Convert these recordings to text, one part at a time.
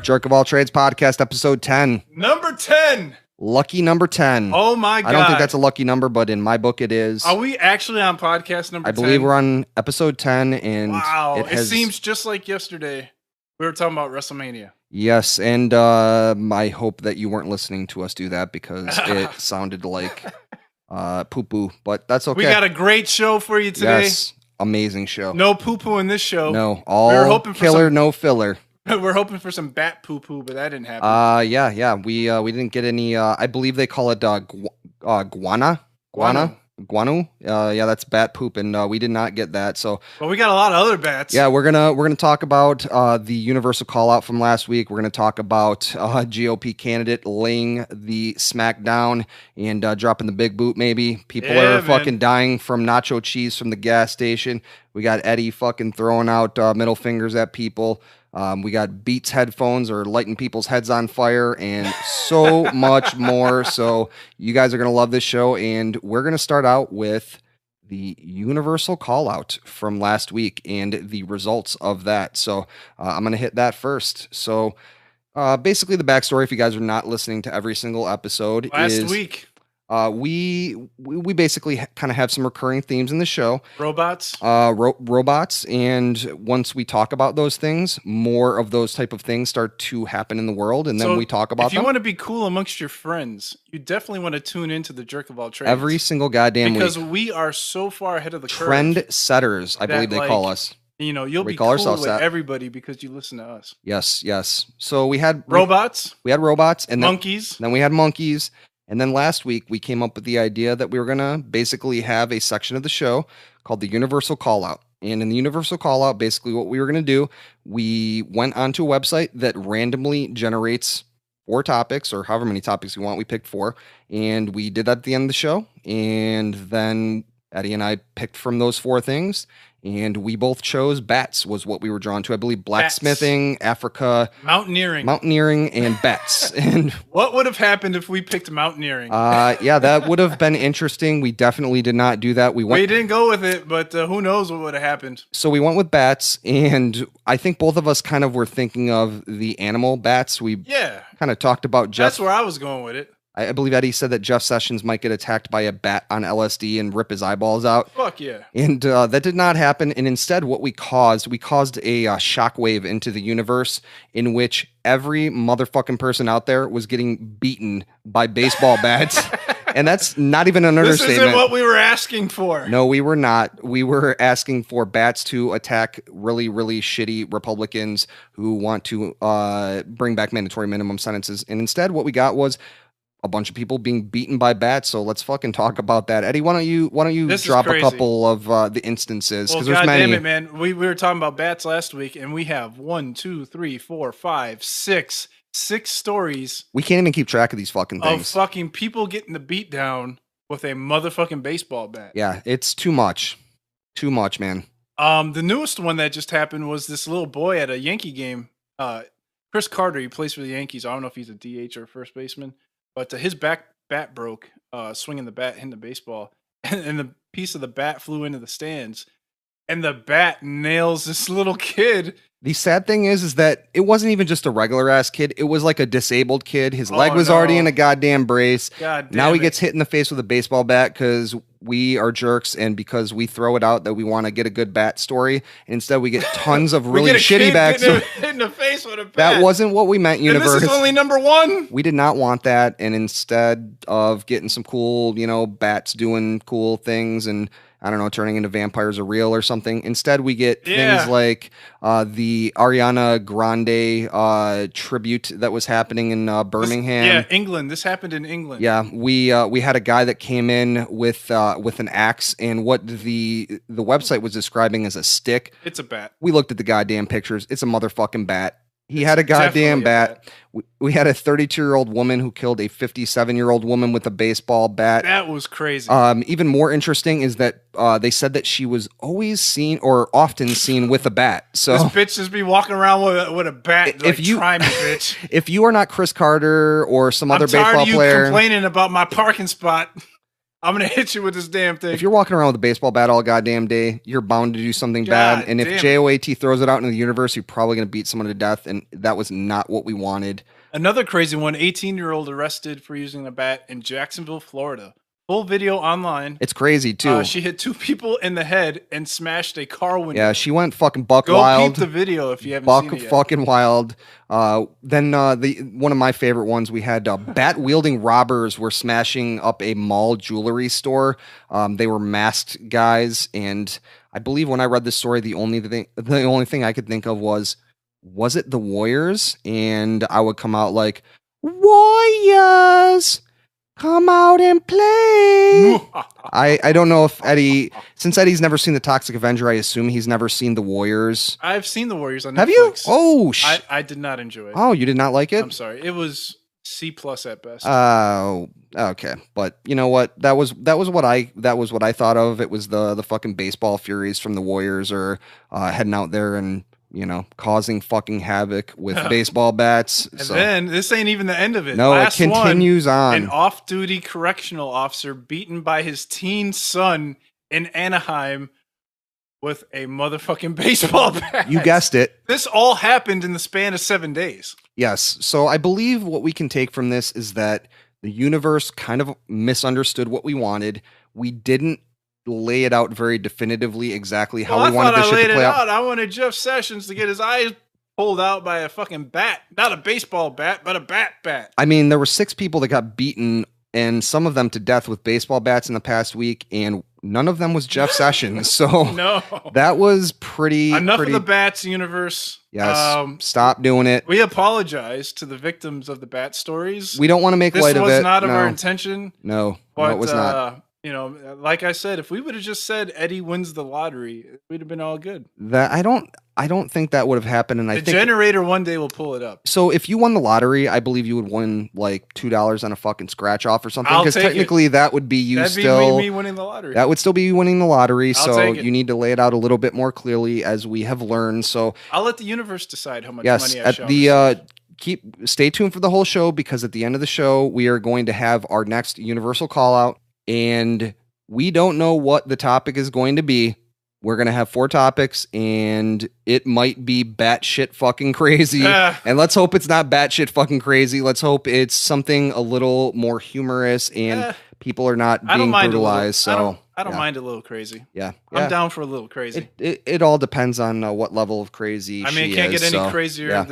Jerk of All Trades podcast, episode 10. Number 10. Lucky number 10. Oh my God. I don't think that's a lucky number, but in my book it is. Are we actually on podcast number 10? I believe we're on episode 10. And wow. It seems just like yesterday. We were talking about WrestleMania. Yes, and I hope that you weren't listening to us do that because it sounded like poo-poo, but that's okay. We got a great show for you today. Yes, amazing show. No poo-poo in this show. No, all killer, no filler. We're hoping for some bat poo-poo, but that didn't happen. Yeah. We didn't get any. I believe they call it guano. Yeah, that's bat poop, and we did not get that. So, but we got a lot of other bats. Yeah, we're gonna talk about the universal call out from last week. We're gonna talk about GOP candidate laying the smack down and dropping the big boot. Maybe people are fucking dying from nacho cheese from the gas station. We got Eddie fucking throwing out middle fingers at people. We got Beats headphones or lighting people's heads on fire and so much more. So you guys are going to love this show. And we're going to start out with the universal call out from last week and the results of that. So I'm going to hit that first. So basically the backstory, if you guys are not listening to every single episode, last week. We basically kind of have some recurring themes in the show. Robots. Robots. And once we talk about those things, more of those type of things start to happen in the world. And then we talk about them. If you want to be cool amongst your friends, you definitely want to tune into the Jerk of All Trades. Every single goddamn because week. We are so far ahead of the curve. Trend setters, I believe they call us. You know, you'll be cool with everybody because you listen to us. Yes. So we had robots. We had robots. And monkeys. Then we had monkeys. And then last week, we came up with the idea that we were going to basically have a section of the show called the Universal Callout. And in the Universal Callout, basically what we were going to do, we went onto a website that randomly generates 4 topics or however many topics we want. We picked 4. And we did that at the end of the show. And then Eddie and I picked from those 4 things. And we both chose bats was what we were drawn to. I believe blacksmithing, Africa, mountaineering, and bats. And what would have happened if we picked mountaineering? Yeah, that would have been interesting. We definitely did not do that. We didn't go with it, but who knows what would have happened? So we went with bats, and I think both of us kind of were thinking of the animal bats. We kind of talked about Jeff. That's where I was going with it. I believe Eddie said that Jeff Sessions might get attacked by a bat on LSD and rip his eyeballs out. Fuck yeah. And that did not happen. And instead, what we caused a shockwave into the universe in which every motherfucking person out there was getting beaten by baseball bats. And that's not even an understatement. This isn't what we were asking for. No, we were not. We were asking for bats to attack really, really shitty Republicans who want to bring back mandatory minimum sentences. And instead, what we got was a bunch of people being beaten by bats. So let's fucking talk about that. Eddie, why don't you drop a couple of the instances? Well, there's many. Damn it, man. We were talking about bats last week, and we have 6 stories. We can't even keep track of these fucking things. Of fucking people getting the beat down with a motherfucking baseball bat. Yeah, it's too much. Too much, man. The newest one that just happened was this little boy at a Yankee game. Chris Carter, he plays for the Yankees. I don't know if he's a DH or a first baseman. But his bat broke, swinging the bat, hitting the baseball, and the piece of the bat flew into the stands, and the bat nails this little kid. The sad thing is that it wasn't even just a regular ass kid. It was like a disabled kid. His leg was already in a goddamn brace. Now he gets hit in the face with a baseball bat because we are jerks and because we throw it out that we want to get a good bat story. And instead we get tons of really shitty bats. Hit in the face with a bat. That wasn't what we meant, universe. And this is only number 1. We did not want that. And instead of getting some cool, bats doing cool things and I don't know, turning into vampires are real or something. Instead, we get things like the Ariana Grande tribute that was happening in Birmingham. England. This happened in England. Yeah, we had a guy that came in with an axe and what the website was describing as a stick. It's a bat. We looked at the goddamn pictures. It's a motherfucking bat. He had a goddamn bat. We had a 32-year-old woman who killed a 57-year-old woman with a baseball bat. That was crazy. Even more interesting is that they said that she was always seen or often seen with a bat. So this bitch just be walking around with a bat. Try me, bitch. If you are not Chris Carter or some other baseball player, I'm tired of you complaining about my parking spot. I'm gonna hit you with this damn thing. If you're walking around with a baseball bat all goddamn day, you're bound to do something bad. And if JOAT throws it out into the universe, you're probably gonna beat someone to death, and that was not what we wanted. Another crazy one: 18-year-old arrested for using a bat in Jacksonville, Florida. Full video online. It's crazy too. She hit 2 people in the head and smashed a car window. Yeah, she went fucking buck wild. Go peep the video if you haven't seen it yet. Fucking wild. Then one of my favorite ones, we had bat wielding robbers were smashing up a mall jewelry store. They were masked guys, and I believe when I read this story, the only thing I could think of was it the Warriors? And I would come out like, Warriors, come out and play. I don't know if since Eddie's never seen the Toxic Avenger, I assume he's never seen the Warriors. I've seen the Warriors on Netflix. Have you? Oh, I did not enjoy it. Oh, you did not like it? I'm sorry. It was C+ at best. Oh, okay. But you know what? That was what I thought of. It was the fucking baseball furies from the Warriors are heading out there and, you know, causing fucking havoc with baseball bats. And then this ain't even the end of it. No, it continues on. An off-duty correctional officer beaten by his teen son in Anaheim with a motherfucking baseball bat. You guessed it. This all happened in the span of 7 days. Yes. So I believe what we can take from this is that the universe kind of misunderstood what we wanted. We didn't lay it out very definitively exactly how we wanted this shit to play out. I wanted Jeff Sessions to get his eyes pulled out by a fucking bat. Not a baseball bat, but a bat. I mean, there were 6 people that got beaten, and some of them to death with baseball bats in the past week, and none of them was Jeff Sessions. So no, that was pretty... Enough of the bats universe. Yes, stop doing it. We apologize to the victims of the bat stories. We don't want to make light of it. This was not of our intention. No, it was not. You know, like I said, if we would have just said Eddie wins the lottery, we'd have been all good. That I don't think that would have happened. And I think generator one day will pull it up. So if you won the lottery, I believe you would win like $2 on a fucking scratch off or something. Because technically that would be you That'd still be me winning the lottery. That would still be you winning the lottery. So you need to lay it out a little bit more clearly, as we have learned. So I'll let the universe decide how much money I shall stay tuned for the whole show, because at the end of the show we are going to have our next universal call out, and we don't know what the topic is going to be. We're going to have 4 topics, and it might be batshit fucking crazy. And let's hope it's not batshit fucking crazy. Let's hope it's something a little more humorous and people are not being brutalized. I don't mind a little crazy. Yeah. I'm down for a little crazy. It all depends on what level of crazy. I mean, it can't get any crazier.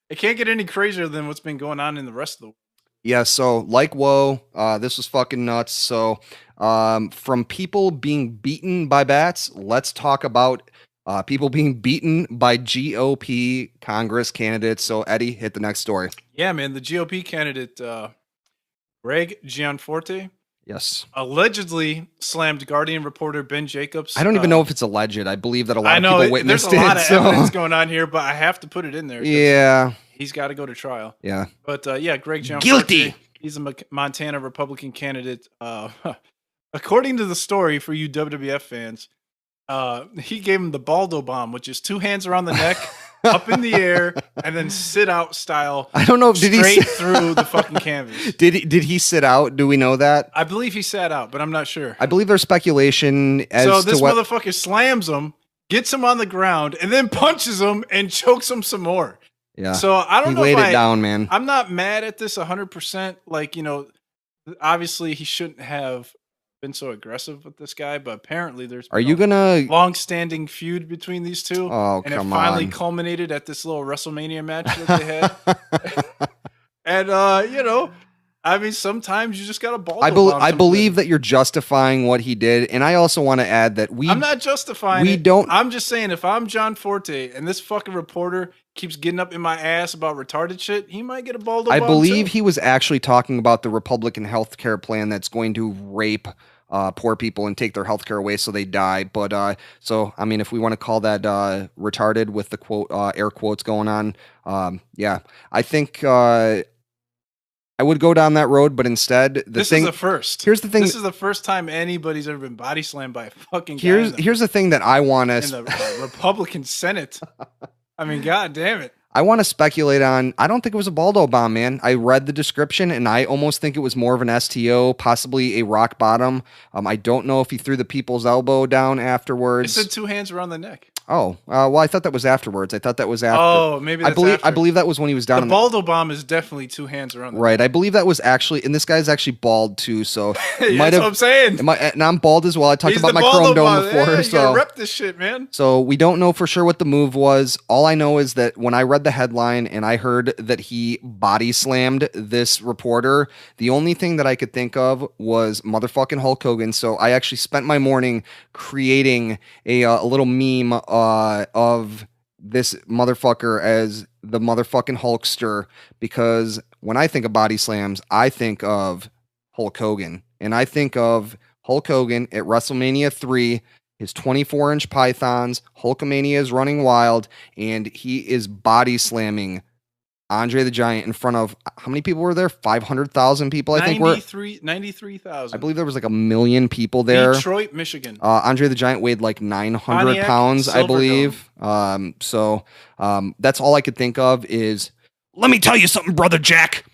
It can't get any crazier than what's been going on in the rest of the world. Yeah, so like whoa, this was fucking nuts. So from people being beaten by bats, let's talk about people being beaten by GOP Congress candidates. So Eddie, hit the next story. Yeah, man, the GOP candidate Greg Gianforte, yes, allegedly slammed Guardian reporter Ben Jacobs. I don't even know if it's alleged. I believe that a lot of people witnessed it. There's a lot of evidence going on here, but I have to put it in there. Yeah. He's got to go to trial. Yeah. But Greg Gianforte, guilty. He's a Montana Republican candidate. According to the story, for you WWF fans, he gave him the Baldo bomb, which is 2 hands around the neck, up in the air, and then sit out style. I don't know. Did he through the fucking canvas? Did he sit out? Do we know that? I believe he sat out, but I'm not sure. I believe there's speculation as so this motherfucker slams him, gets him on the ground, and then punches him and chokes him some more. Yeah. So I don't know. He laid it down, man. I'm not mad at this 100%. Like, you know, obviously he shouldn't have been so aggressive with this guy, but apparently there's long-standing feud between these two. Oh, and it finally culminated at this little WrestleMania match that they had. And you know, I mean, sometimes you just got to ball. I believe that you're justifying what he did, and I also want to add that I'm not justifying it. I'm just saying, if I'm John Forte and this fucking reporter keeps getting up in my ass about retarded shit, he might get a Baldo bomb. I believe he was actually talking about the Republican health care plan that's going to rape poor people and take their health care away so they die. But so I mean, if we want to call that retarded with the quote air quotes going on, yeah, I think I would go down that road, but instead this is a first. Here's the thing. This is the first time anybody's ever been body slammed by a fucking guy. Here's the thing that I want to in the Republican Senate. I mean, god damn it. I want to speculate on. I don't think it was a Baldo bomb, man. I read the description, and I almost think it was more of an STO, possibly a rock bottom. I don't know if he threw the people's elbow down afterwards. It said 2 hands around the neck. Oh, well, I thought that was afterwards. I thought that was after. Oh, maybe that's I believe that was when he was down. The Baldo bomb is definitely 2 hands around the right. neck. I believe that was actually, and this guy's actually bald too, so yeah, that's what I'm saying. And I'm bald as well. I talked about my chrome dome before. Yeah, you so gotta rep this shit, man. So we don't know for sure what the move was. All I know is that when I read the headline and I heard that he body slammed this reporter, the only thing that I could think of was motherfucking Hulk Hogan. So I actually spent my morning creating a little meme of this motherfucker as the motherfucking Hulkster, because when I think of body slams, I think of Hulk Hogan, and I think of Hulk Hogan at WrestleMania 3, his 24-inch pythons, Hulkamania is running wild, and he is body slamming Andre the Giant in front of, how many people were there? 500,000 people, I think. 93,000. I believe there was like 1 million people there. Detroit, Michigan. Andre the Giant weighed like 900 pounds, I believe. So that's all I could think of is, let me tell you something, Brother Jack.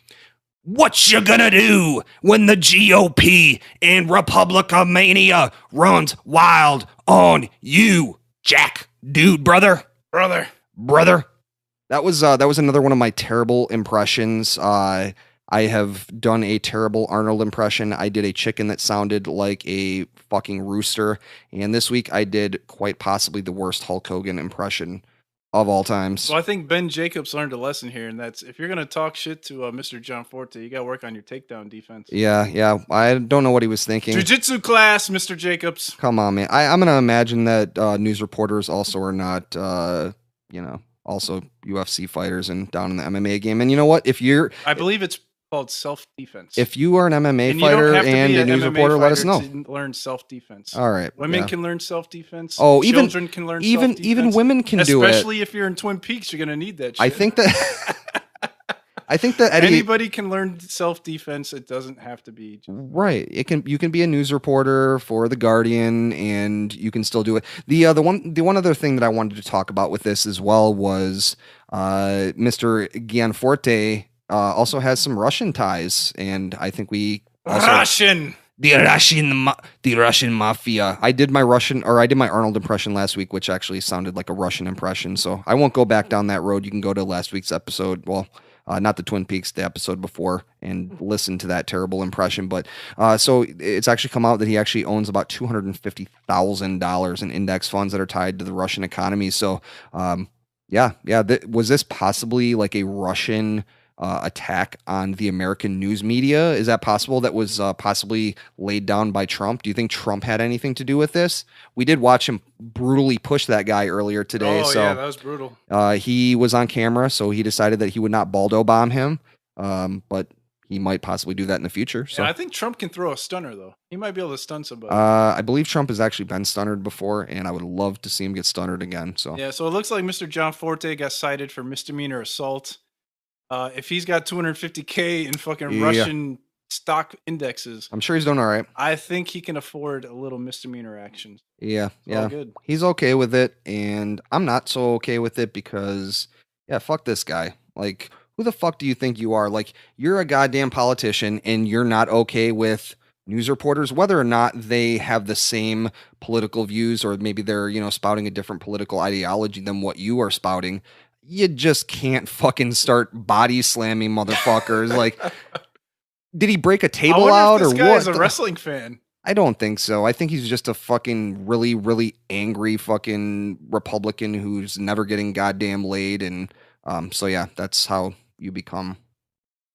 What you gonna do when the GOP and Republicomania runs wild on you, Jack? Dude, brother. That was another one of my terrible impressions. I have done a terrible Arnold impression. I did a chicken that sounded like a fucking rooster. And this week I did quite possibly the worst Hulk Hogan impression of all times. Well, I think Ben Jacobs learned a lesson here, and that's if you're going to talk shit to Mr. John Forte, you got to work on your takedown defense. Yeah. I don't know what he was thinking. Jiu-jitsu class, Mr. Jacobs. Come on, man. I'm going to imagine that news reporters also are not, also UFC fighters and down in the MMA game. And you know what? I believe it's called self-defense. If you are an MMA fighter and a news reporter, let us know. Learn self-defense. All right. Women can learn self-defense. Oh, children can learn self-defense. Even women can do it. Especially if you're in Twin Peaks, you're going to need that shit. I think that anybody can learn self-defense. It doesn't have to be right. You can be a news reporter for The Guardian and you can still do it. The one other thing that I wanted to talk about with this as well was Mr. Gianforte also has some Russian ties, and I think we also, the Russian mafia. I did my Arnold impression last week, which actually sounded like a Russian impression. So I won't go back down that road. You can go to last week's episode. Well, not the Twin Peaks, the episode before, and listen to that terrible impression. But so it's actually come out that he actually owns about $250,000 in index funds that are tied to the Russian economy. So was this possibly like a Russian attack on the American news media? Is that possible? That was possibly laid down by Trump? Do you think Trump had anything to do with this? We did watch him brutally push that guy earlier today. Oh, yeah, that was brutal. He was on camera, so he decided that he would not Baldo bomb him, but he might possibly do that in the future. So yeah, I think Trump can throw a stunner, though. He might be able to stun somebody. I believe Trump has actually been stunnered before, and I would love to see him get stunnered again. So yeah, so it looks like Mr. John Forte got cited for misdemeanor assault. If he's got 250K in fucking Russian stock indexes, I'm sure he's doing all right. I think he can afford a little misdemeanor action. Yeah. Good. He's okay with it, and I'm not so okay with it because, fuck this guy. Like, who the fuck do you think you are? Like, you're a goddamn politician, and you're not okay with news reporters, whether or not they have the same political views, or maybe they're, spouting a different political ideology than what you are spouting. You just can't fucking start body slamming motherfuckers. Like, did he break a table out or what? This guy's a wrestling fan. I don't think so. I think he's just a fucking really, really angry fucking Republican who's never getting goddamn laid. And so yeah, that's how you become,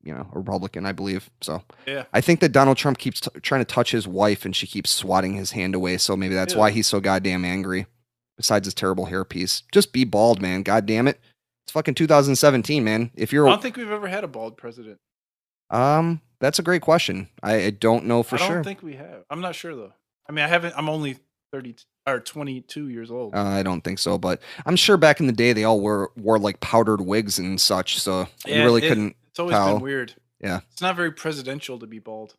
a Republican, I believe. So yeah, I think that Donald Trump keeps trying to touch his wife, and she keeps swatting his hand away. So maybe that's why he's so goddamn angry. Besides his terrible hairpiece, just be bald, man. God damn it. It's fucking 2017, man. I don't think we've ever had a bald president. That's a great question. I don't know for I don't sure. think we have. I'm not sure though. I mean, I haven't. I'm only 30 or 22 years old. I don't think so, but I'm sure back in the day they all wore like powdered wigs and such, so you really couldn't It's always been tell. weird. Yeah. It's not very presidential to be bald.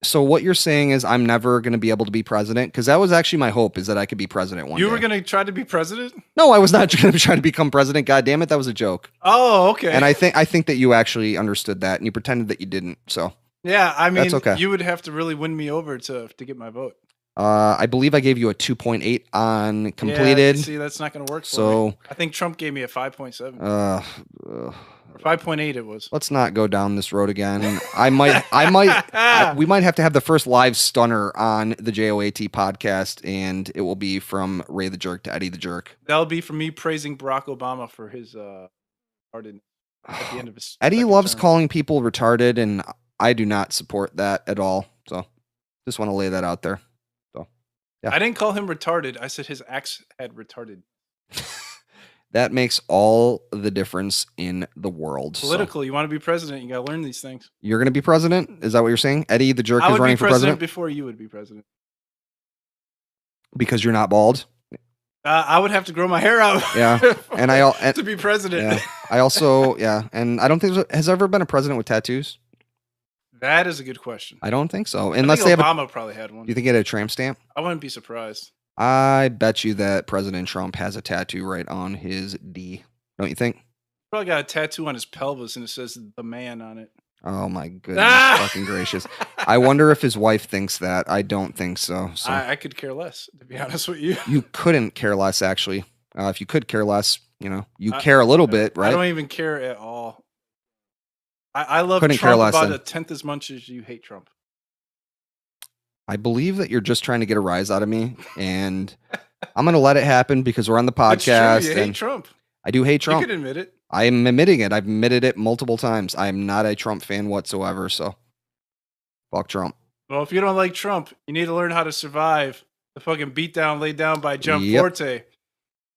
So what you're saying is I'm never going to be able to be president, because that was actually my hope, is that I could be president one day. You were going to try to be president? No, I was not going to try to become president. God damn it, that was a joke. Oh, okay. And I think that you actually understood that, and you pretended that you didn't. So yeah, I mean, that's okay. You would have to really win me over to get my vote. I believe I gave you a 2.8 on completed. Yeah, see, that's not going to work for me. I think Trump gave me a 5.7. Or 5.8 it was. Let's not go down this road again. we might have to have the first live stunner on the JOAT podcast, and it will be from Ray the Jerk to Eddie the Jerk. That'll be from me praising Barack Obama for his retarded at the end of his Eddie loves calling people retarded, and I do not support that at all. So just want to lay that out there. So yeah. I didn't call him retarded. I said his acts had retarded. That makes all the difference in the world. Politically, you want to be president, you got to learn these things. You're going to be president? Is that what you're saying? Eddie the Jerk is running for president? Before you would be president. Because you're not bald? I would have to grow my hair out. Yeah. And to be president. Yeah. I also, and I don't think has there ever been a president with tattoos? That is a good question. I don't think so. Unless Obama probably had one. Do you think he had a tramp stamp? I wouldn't be surprised. I bet you that President Trump has a tattoo right on his D. Don't you think? Probably got a tattoo on his pelvis and it says "the man" on it. Oh my goodness, fucking gracious! I wonder if his wife thinks that. I don't think so. I could care less, to be honest with you. You couldn't care less, actually. If you could care less, you care a little bit, right? I don't even care at all. I love Couldn't Trump care less about then. 1/10 as much as you hate Trump. I believe that you're just trying to get a rise out of me, and I'm going to let it happen because we're on the podcast. It's true. You hate Trump. I do hate Trump. You can admit it. I am admitting it. I've admitted it multiple times. I am not a Trump fan whatsoever, so fuck Trump. Well, if you don't like Trump, you need to learn how to survive the fucking beatdown laid down by John Forte.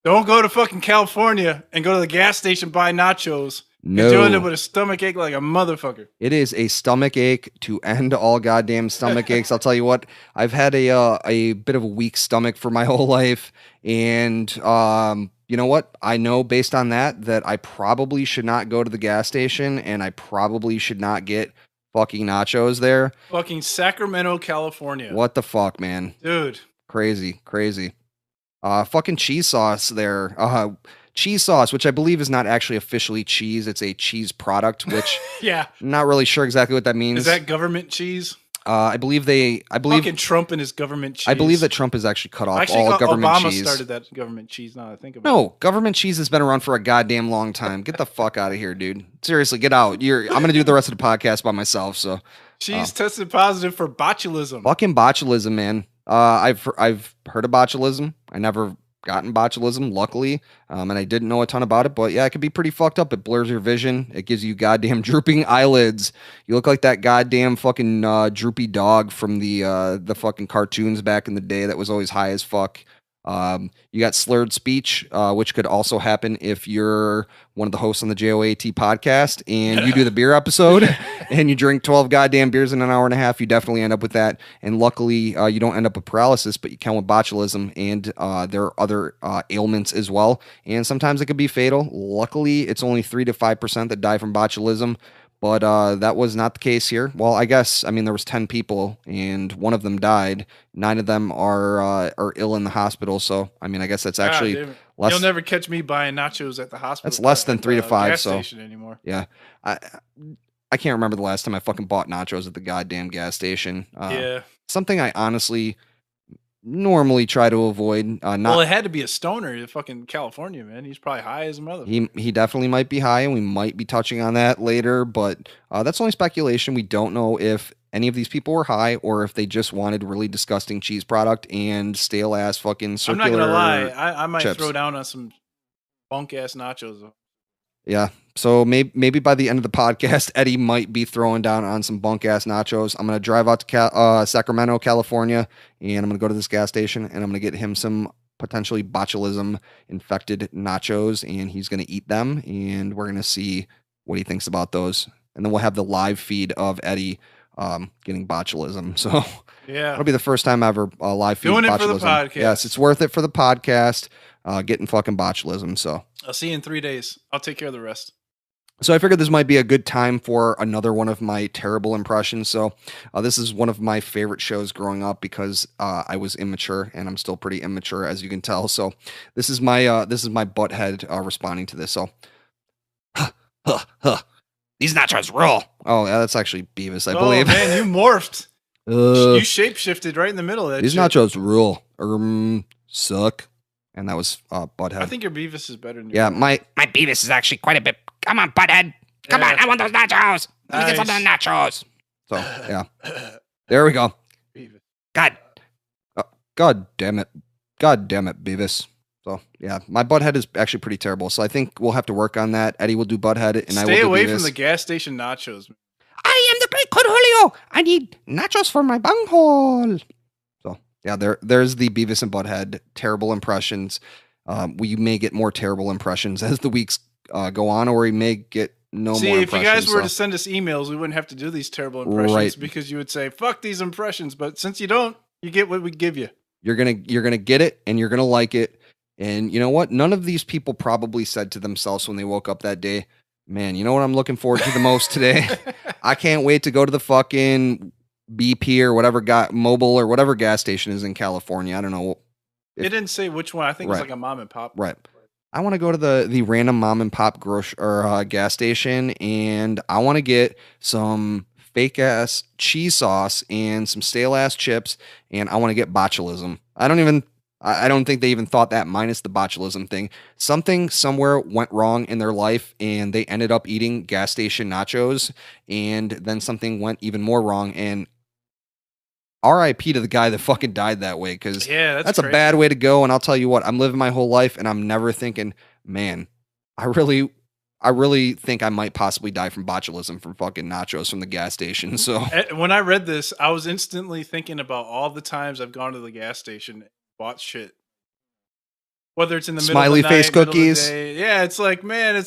Don't go to fucking California and go to the gas station buy nachos. No. You're doing it with a stomach ache like a motherfucker. It is a stomach ache to end all goddamn stomach aches. I'll tell you what, I've had a bit of a weak stomach for my whole life, and you know what? I know based on that I probably should not go to the gas station, and I probably should not get fucking nachos there. Fucking Sacramento, California. What the fuck, man? Dude. Crazy. Fucking cheese sauce there. Cheese sauce, which I believe is not actually officially cheese. It's a cheese product, which yeah, not really sure exactly what that means. Is that government cheese? I believe fucking Trump and his government cheese. I believe that Trump has actually cut off all government Obama cheese. Obama started that government cheese. Now I think about No, government cheese has been around for a goddamn long time. Get the fuck out of here, dude. Seriously, get out. I'm gonna do the rest of the podcast by myself. So cheese tested positive for botulism. Fucking botulism, man. I've heard of botulism. I never gotten botulism, luckily, and I didn't know a ton about it, but yeah, it could be pretty fucked up. It blurs your vision. It gives you goddamn drooping eyelids. You look like that goddamn fucking droopy dog from the fucking cartoons back in the day that was always high as fuck. You got slurred speech, which could also happen if you're one of the hosts on the JOAT podcast and you do the beer episode and you drink 12 goddamn beers in an hour and a half. You definitely end up with that. And luckily, you don't end up with paralysis, but you can with botulism, and there are other ailments as well. And sometimes it could be fatal. Luckily, it's only 3 to 5% that die from botulism. But that was not the case here. Well, I guess, there was 10 people, and one of them died. 9 of them are ill in the hospital. So, I guess that's actually less. You'll never catch me buying nachos at the hospital. That's less than 3 to 5. Gas station anymore. Yeah, I can't remember the last time I fucking bought nachos at the goddamn gas station. Yeah, something I honestly normally try to avoid. Well, it had to be a stoner in fucking California, man. He's probably high as a motherfucker. He definitely might be high, and we might be touching on that later, but that's only speculation. We don't know if any of these people were high or if they just wanted really disgusting cheese product and stale ass fucking circular. I'm not gonna lie, I might chips. throw down on some bunk ass nachos. Yeah. So maybe by the end of the podcast, Eddie might be throwing down on some bunk ass nachos. I'm going to drive out to Sacramento, California, and I'm going to go to this gas station, and I'm going to get him some potentially botulism infected nachos, and he's going to eat them, and we're going to see what he thinks about those. and then we'll have the live feed of Eddie getting botulism. So yeah, it'll be the first time ever live feed doing botulism. it for the podcast. Yes, it's worth it for the podcast. Getting fucking botulism. So I'll see you in 3 days. I'll take care of the rest. So I figured this might be a good time for another one of my terrible impressions. So this is one of my favorite shows growing up because I was immature, and I'm still pretty immature, as you can tell. So this is my butthead responding to this. So, these nachos rule. Oh, yeah, that's actually Beavis, I believe. Oh man, you morphed. You shapeshifted right in the middle of that. These nachos rule. Suck. And that was Butthead. I think your Beavis is better than your my Beavis is actually quite a bit. Come on, Butthead. Come on, I want those nachos. Let me get some of the nachos. So, yeah. There we go. Beavis. God damn it. God damn it, Beavis. So, yeah, my Butthead is actually pretty terrible. So I think we'll have to work on that. Eddie will do Butthead, and I will do Beavis. Stay away from the gas station nachos. I am the great Cornholio. I need nachos for my bunghole. So, yeah, there's the Beavis and Butthead terrible impressions. We may get more terrible impressions as the weeks go on, or we may get more impressions. See, if you guys were to send us emails, we wouldn't have to do these terrible impressions because you would say, fuck these impressions. But since you don't, you get what we give you. You're gonna get it, and you're gonna like it. And you know what? None of these people probably said to themselves when they woke up that day, man, you know what I'm looking forward to the most today? I can't wait to go to the fucking BP or whatever mobile or whatever gas station is in California. I don't know. It didn't say which one. I think it's like a mom and pop. Right. I want to go to the random mom and pop gas station, and I want to get some fake ass cheese sauce and some stale ass chips, and I want to get botulism. I don't think they even thought that, minus the botulism thing. Something somewhere went wrong in their life, and they ended up eating gas station nachos, and then something went even more wrong, and RIP to the guy that fucking died that way, because that's a bad way to go. And I'll tell you what, I'm living my whole life, and I'm never thinking, man, I really think I might possibly die from botulism from fucking nachos from the gas station. So when I read this, I was instantly thinking about all the times I've gone to the gas station and bought shit. Whether it's in the smiley middle of the face cookies. Yeah, it's like, man.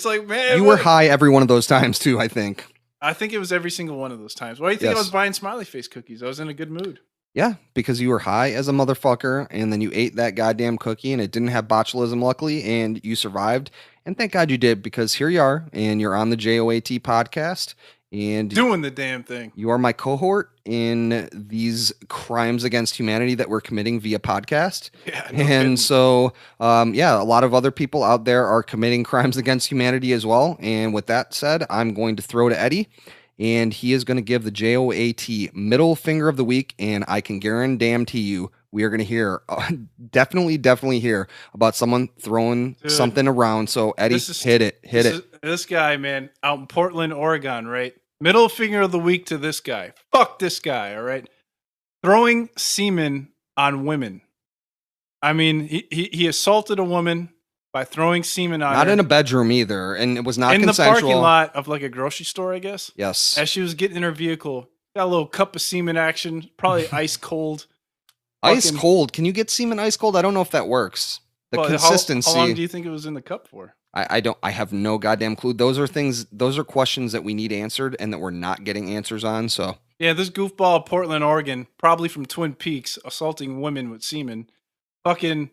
You were high every one of those times too, I think. I think it was every single one of those times. Why do you think I was buying smiley face cookies? I was in a good mood. Yeah, because you were high as a motherfucker, and then you ate that goddamn cookie, and it didn't have botulism, luckily, and you survived. And thank God you did, because here you are, and you're on the JOAT podcast, and doing the damn thing. You are my cohort in these crimes against humanity that we're committing via podcast. Yeah, and so, a lot of other people out there are committing crimes against humanity as well. And with that said, I'm going to throw to Eddie, and he is going to give the JOAT middle finger of the week. And I can guarantee you, we are going to hear, definitely hear about someone throwing something around. So Eddie, hit it. This guy, man, out in Portland, Oregon, right? Middle finger of the week to this guy. Fuck this guy, all right? Throwing semen on women. I mean, he assaulted a woman by throwing semen on her. Not in a bedroom either, and it was not consensual. In the parking lot of like a grocery store, I guess. Yes. As she was getting in her vehicle, got a little cup of semen action, probably ice cold. Ice cold? Can you get semen ice cold? I don't know if that works. Consistency. How long do you think it was in the cup for? I have no goddamn clue. Those are questions that we need answered and that we're not getting answers on. So yeah, this goofball of Portland, Oregon, probably from Twin Peaks, assaulting women with semen. Fucking,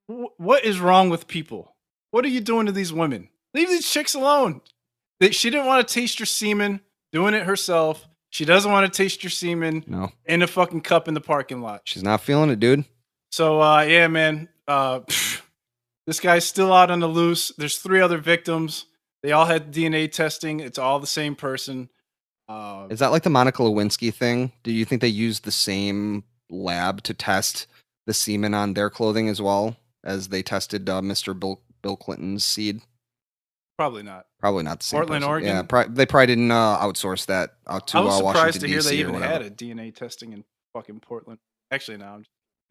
what is wrong with people? What are you doing to these women? Leave these chicks alone. She didn't want to taste your semen, doing it herself. She doesn't want to taste your semen in a fucking cup in the parking lot. She's not feeling it, dude. So, yeah, man. This guy's still out on the loose. There's 3 other victims. They all had DNA testing. It's all the same person. Is that like the Monica Lewinsky thing? Do you think they used the same lab to test the semen on their clothing as well as they tested Mr. Bill Clinton's seed? Probably not. Probably not the same Portland, person. Oregon? Yeah, they probably didn't outsource that out to Washington, D.C. I was surprised to hear they even whatever. had a DNA testing in fucking Portland. Actually, no.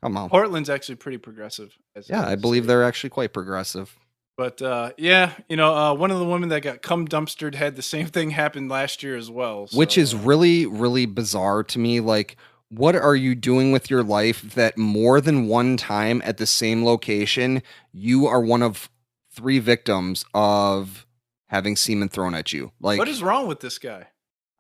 Come on. Portland's actually pretty progressive. I believe they're actually quite progressive. But, one of the women that got cum dumpstered had the same thing happen last year as well. So. Which is really, really bizarre to me. Like, what are you doing with your life that more than one time at the same location, you are one of 3 victims of having semen thrown at you. Like, what is wrong with this guy?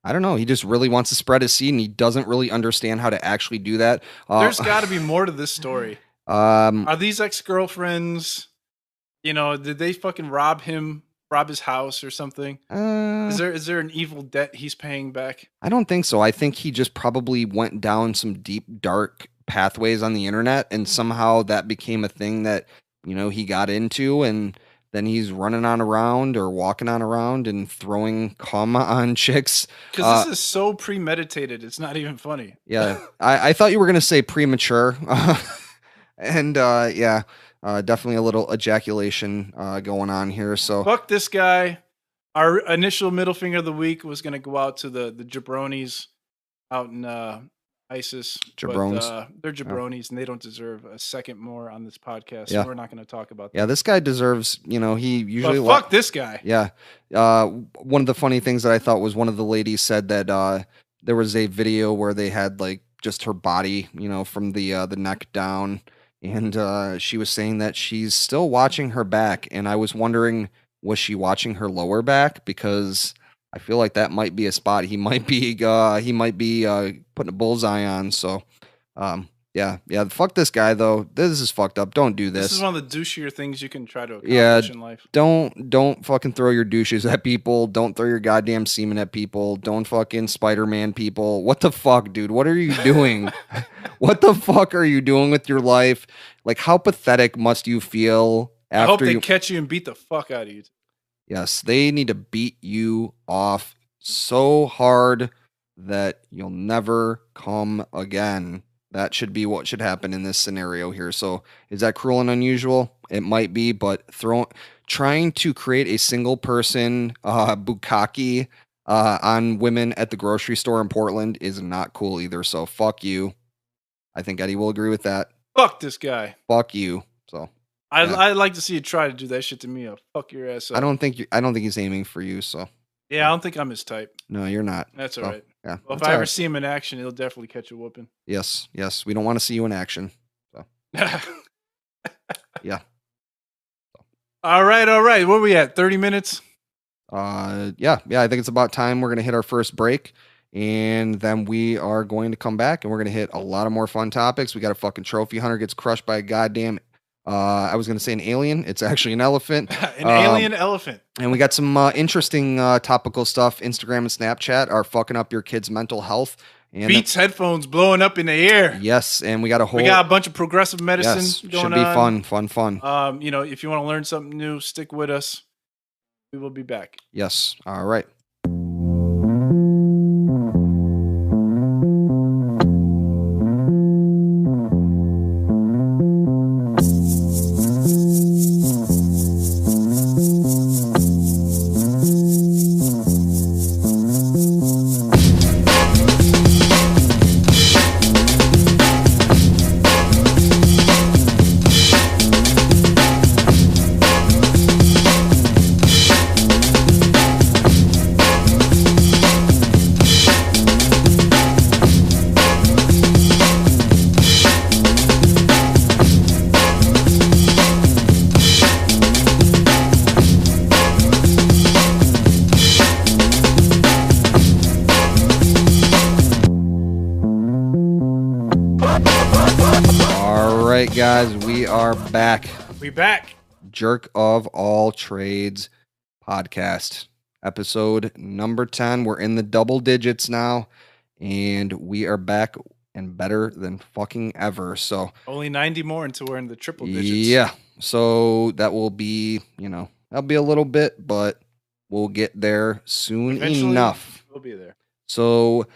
I don't know. He just really wants to spread his seed, and he doesn't really understand how to actually do that. There's got to be more to this story. Are these ex-girlfriends? You know, did they fucking rob his house or something? Is there an evil debt he's paying back? I don't think so. I think he just probably went down some deep, dark pathways on the internet, and somehow that became a thing that, he got into, and then he's running on around or walking on around and throwing cum on chicks. Because this is so premeditated, it's not even funny. Yeah, I thought you were going to say premature. And yeah, definitely a little ejaculation going on here. So fuck this guy. Our initial middle finger of the week was going to go out to the jabronis out in ISIS. Jabrones. But, they're jabronis and they don't deserve a second more on this podcast. Yeah. So we're not going to talk about that. Yeah, this guy deserves, he usually... But fuck this guy. Yeah. One of the funny things that I thought was one of the ladies said that there was a video where they had like just her body, from the neck down. And she was saying that she's still watching her back. And I was wondering, was she watching her lower back? Because I feel like that might be a spot he might be putting a bullseye on. So, yeah. Fuck this guy though. This is fucked up. Don't do this. This is one of the douchier things you can try to accomplish in life. Don't fucking throw your douches at people. Don't throw your goddamn semen at people. Don't fucking Spider-Man people. What the fuck, dude? What are you doing? What the fuck are you doing with your life? Like, how pathetic must you feel after I hope they catch you and beat the fuck out of you. Yes, they need to beat you off so hard that you'll never come again. That should be what should happen in this scenario here. So, is that cruel and unusual? It might be, but trying to create a single person bukkake on women at the grocery store in Portland is not cool either. So, fuck you. I think Eddie will agree with that. Fuck this guy. Fuck you. So, I'd like to see you try to do that shit to me. I'll fuck your ass up. I don't think he's aiming for you. So, yeah, I don't think I'm his type. No, you're not. That's all right. Yeah. Well, if I ever see him in action, he'll definitely catch a whooping. Yes. We don't want to see you in action. So. Yeah. All right. Where are we at? 30 minutes? Yeah. I think it's about time. We're going to hit our first break, and then we are going to come back, and we're going to hit a lot of more fun topics. We got a fucking trophy hunter gets crushed by a goddamn I was going to say an alien. It's actually an elephant. An alien elephant. And we got some interesting topical stuff. Instagram and Snapchat are fucking up your kids' mental health. And Beats headphones blowing up in the air. Yes, and we got a bunch of progressive medicine going on. Should be fun. If you want to learn something new, stick with us. We will be back. Yes. All right. Guys, we are back. Jerk of All Trades podcast, episode number 10. We're in the double digits now, and we are back and better than fucking ever. So only 90 more until we're in the triple digits. Yeah. So that will be, that'll be a little bit, but we'll get there soon enough. We'll be there. So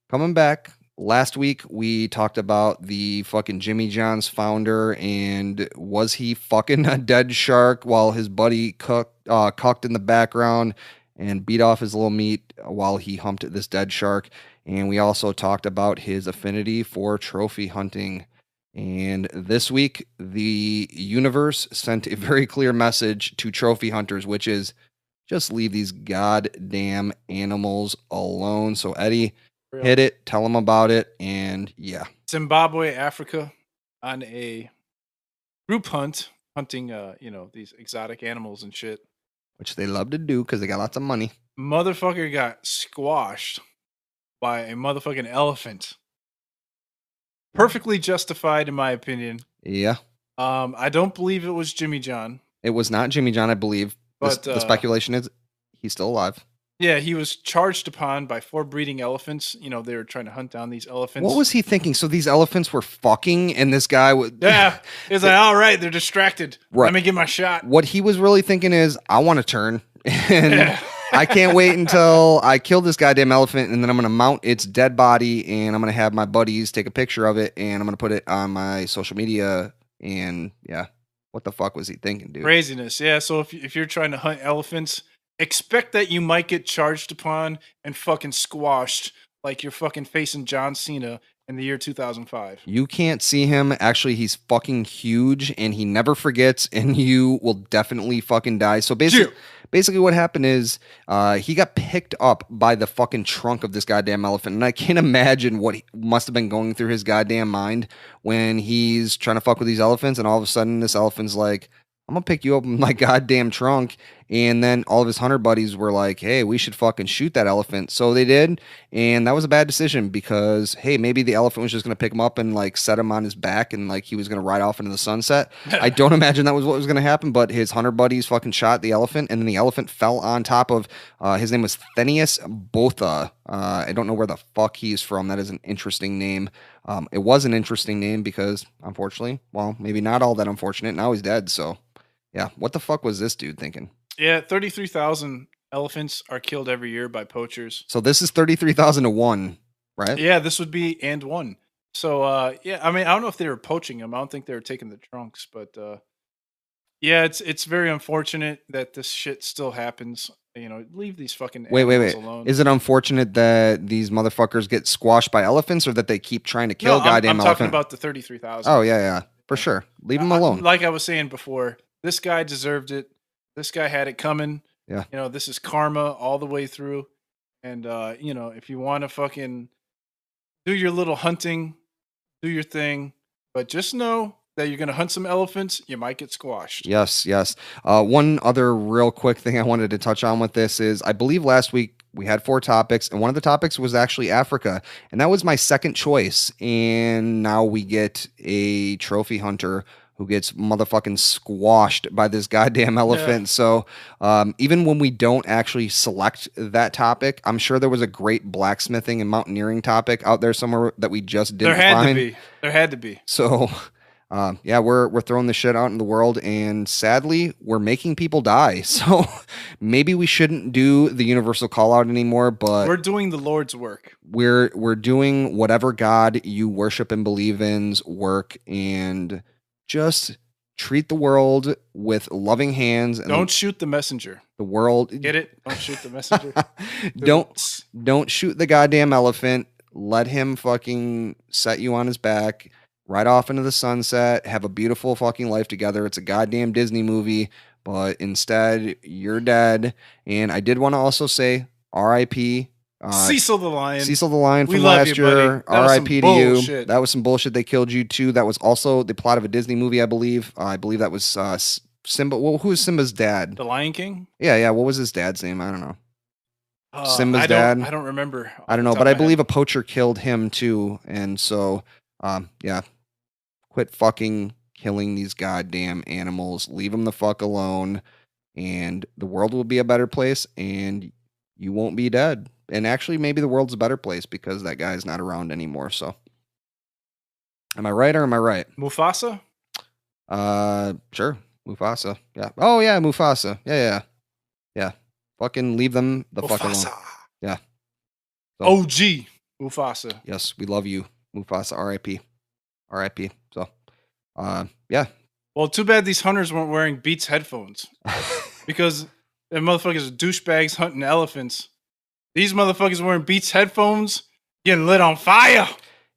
coming back. Last week, we talked about the fucking Jimmy John's founder, and was he fucking a dead shark while his buddy cucked in the background and beat off his little meat while he humped this dead shark. And we also talked about his affinity for trophy hunting. And this week, the universe sent a very clear message to trophy hunters, which is just leave these goddamn animals alone. So, Eddie... hit it, tell them about it, and yeah. Zimbabwe, Africa, on a group hunting, these exotic animals and shit. which they love to do because they got lots of money. Motherfucker got squashed by a motherfucking elephant. Perfectly justified, in my opinion. Yeah. I don't believe it was Jimmy John. It was not Jimmy John, I believe. But the speculation is he's still alive. Yeah, he was charged upon by 4 breeding elephants. You know, they were trying to hunt down these elephants. What was he thinking? So these elephants were fucking, and this guy would. Yeah, he's like, all right, they're distracted. Right. Let me get my shot. What he was really thinking is, I want to turn, and I can't wait until I kill this goddamn elephant, and then I'm going to mount its dead body, and I'm going to have my buddies take a picture of it, and I'm going to put it on my social media, and yeah. What the fuck was he thinking, dude? Craziness, yeah. So if you're trying to hunt elephants, expect that you might get charged upon and fucking squashed like you're fucking facing John Cena in the year 2005. You can't see him. Actually, he's fucking huge, and he never forgets, and you will definitely fucking die. So basically what happened is he got picked up by the fucking trunk of this goddamn elephant, and I can't imagine what must have been going through his goddamn mind when he's trying to fuck with these elephants, and all of a sudden this elephant's like, I'm gonna pick you up in my goddamn trunk. And then all of his hunter buddies were like, hey, we should fucking shoot that elephant. So they did. And that was a bad decision because, hey, maybe the elephant was just going to pick him up and like set him on his back and like he was going to ride off into the sunset. I don't imagine that was what was going to happen, but his hunter buddies fucking shot the elephant, and then the elephant fell on top of, his name was Phineas Botha. I don't know where the fuck he's from. That is an interesting name. It was an interesting name because, unfortunately, well, maybe not all that unfortunate. Now he's dead. So, yeah, what the fuck was this dude thinking? Yeah, 33,000 elephants are killed every year by poachers. So this is 33,000 to 1, right? Yeah, this would be and 1. So yeah, I mean, I don't know if they were poaching them. I don't think they were taking the trunks, but yeah, it's very unfortunate that this shit still happens. You know, leave these fucking animals alone. Is it unfortunate that these motherfuckers get squashed by elephants, or that they keep trying to kill goddamn elephants? I'm talking about the 33,000. Oh yeah, for sure. Leave them alone. Like I was saying before, this guy deserved it. This guy had it coming. Yeah. You know, this is karma all the way through. And, you know, if you want to fucking do your little hunting, do your thing. But just know that you're going to hunt some elephants, you might get squashed. Yes. One other real quick thing I wanted to touch on with this is, I believe last week we had 4 topics, and one of the topics was actually Africa. And that was my second choice. And now we get a trophy hunter who gets motherfucking squashed by this goddamn elephant. Yeah. So even when we don't actually select that topic, I'm sure there was a great blacksmithing and mountaineering topic out there somewhere that we just didn't find. There had to be. So yeah, we're throwing the shit out in the world, and sadly, we're making people die. So maybe we shouldn't do the universal call out anymore, but we're doing the Lord's work. We're doing whatever God you worship and believe in's work, and just treat the world with loving hands. And don't shoot the messenger. The world. Get it? Don't shoot the messenger. Don't shoot the goddamn elephant. Let him fucking set you on his back, ride off into the sunset, have a beautiful fucking life together. It's a goddamn Disney movie, but instead you're dead. And I did want to also say R.I.P. Cecil the Lion from last year. R.I.P. to you. That was some bullshit. They killed you too. That was also the plot of a Disney movie, I believe. I believe that was Simba. Well, who is Simba's dad? The Lion King? Yeah. What was his dad's name? I don't know. Simba's dad? I don't remember. I don't know, but I believe a poacher killed him too. And so, yeah. Quit fucking killing these goddamn animals. Leave them the fuck alone. And the world will be a better place, and you won't be dead. And actually, maybe the world's a better place because that guy's not around anymore. So, am I right or am I right? Mufasa? Sure. Mufasa. Yeah. Oh, yeah, Mufasa. Yeah. Fucking leave them the fuck alone. Yeah. So, OG Mufasa. Yes, we love you, Mufasa. R.I.P. R.I.P. So, yeah. Well, too bad these hunters weren't wearing Beats headphones because them motherfuckers are douchebags hunting elephants. These motherfuckers wearing Beats headphones, getting lit on fire.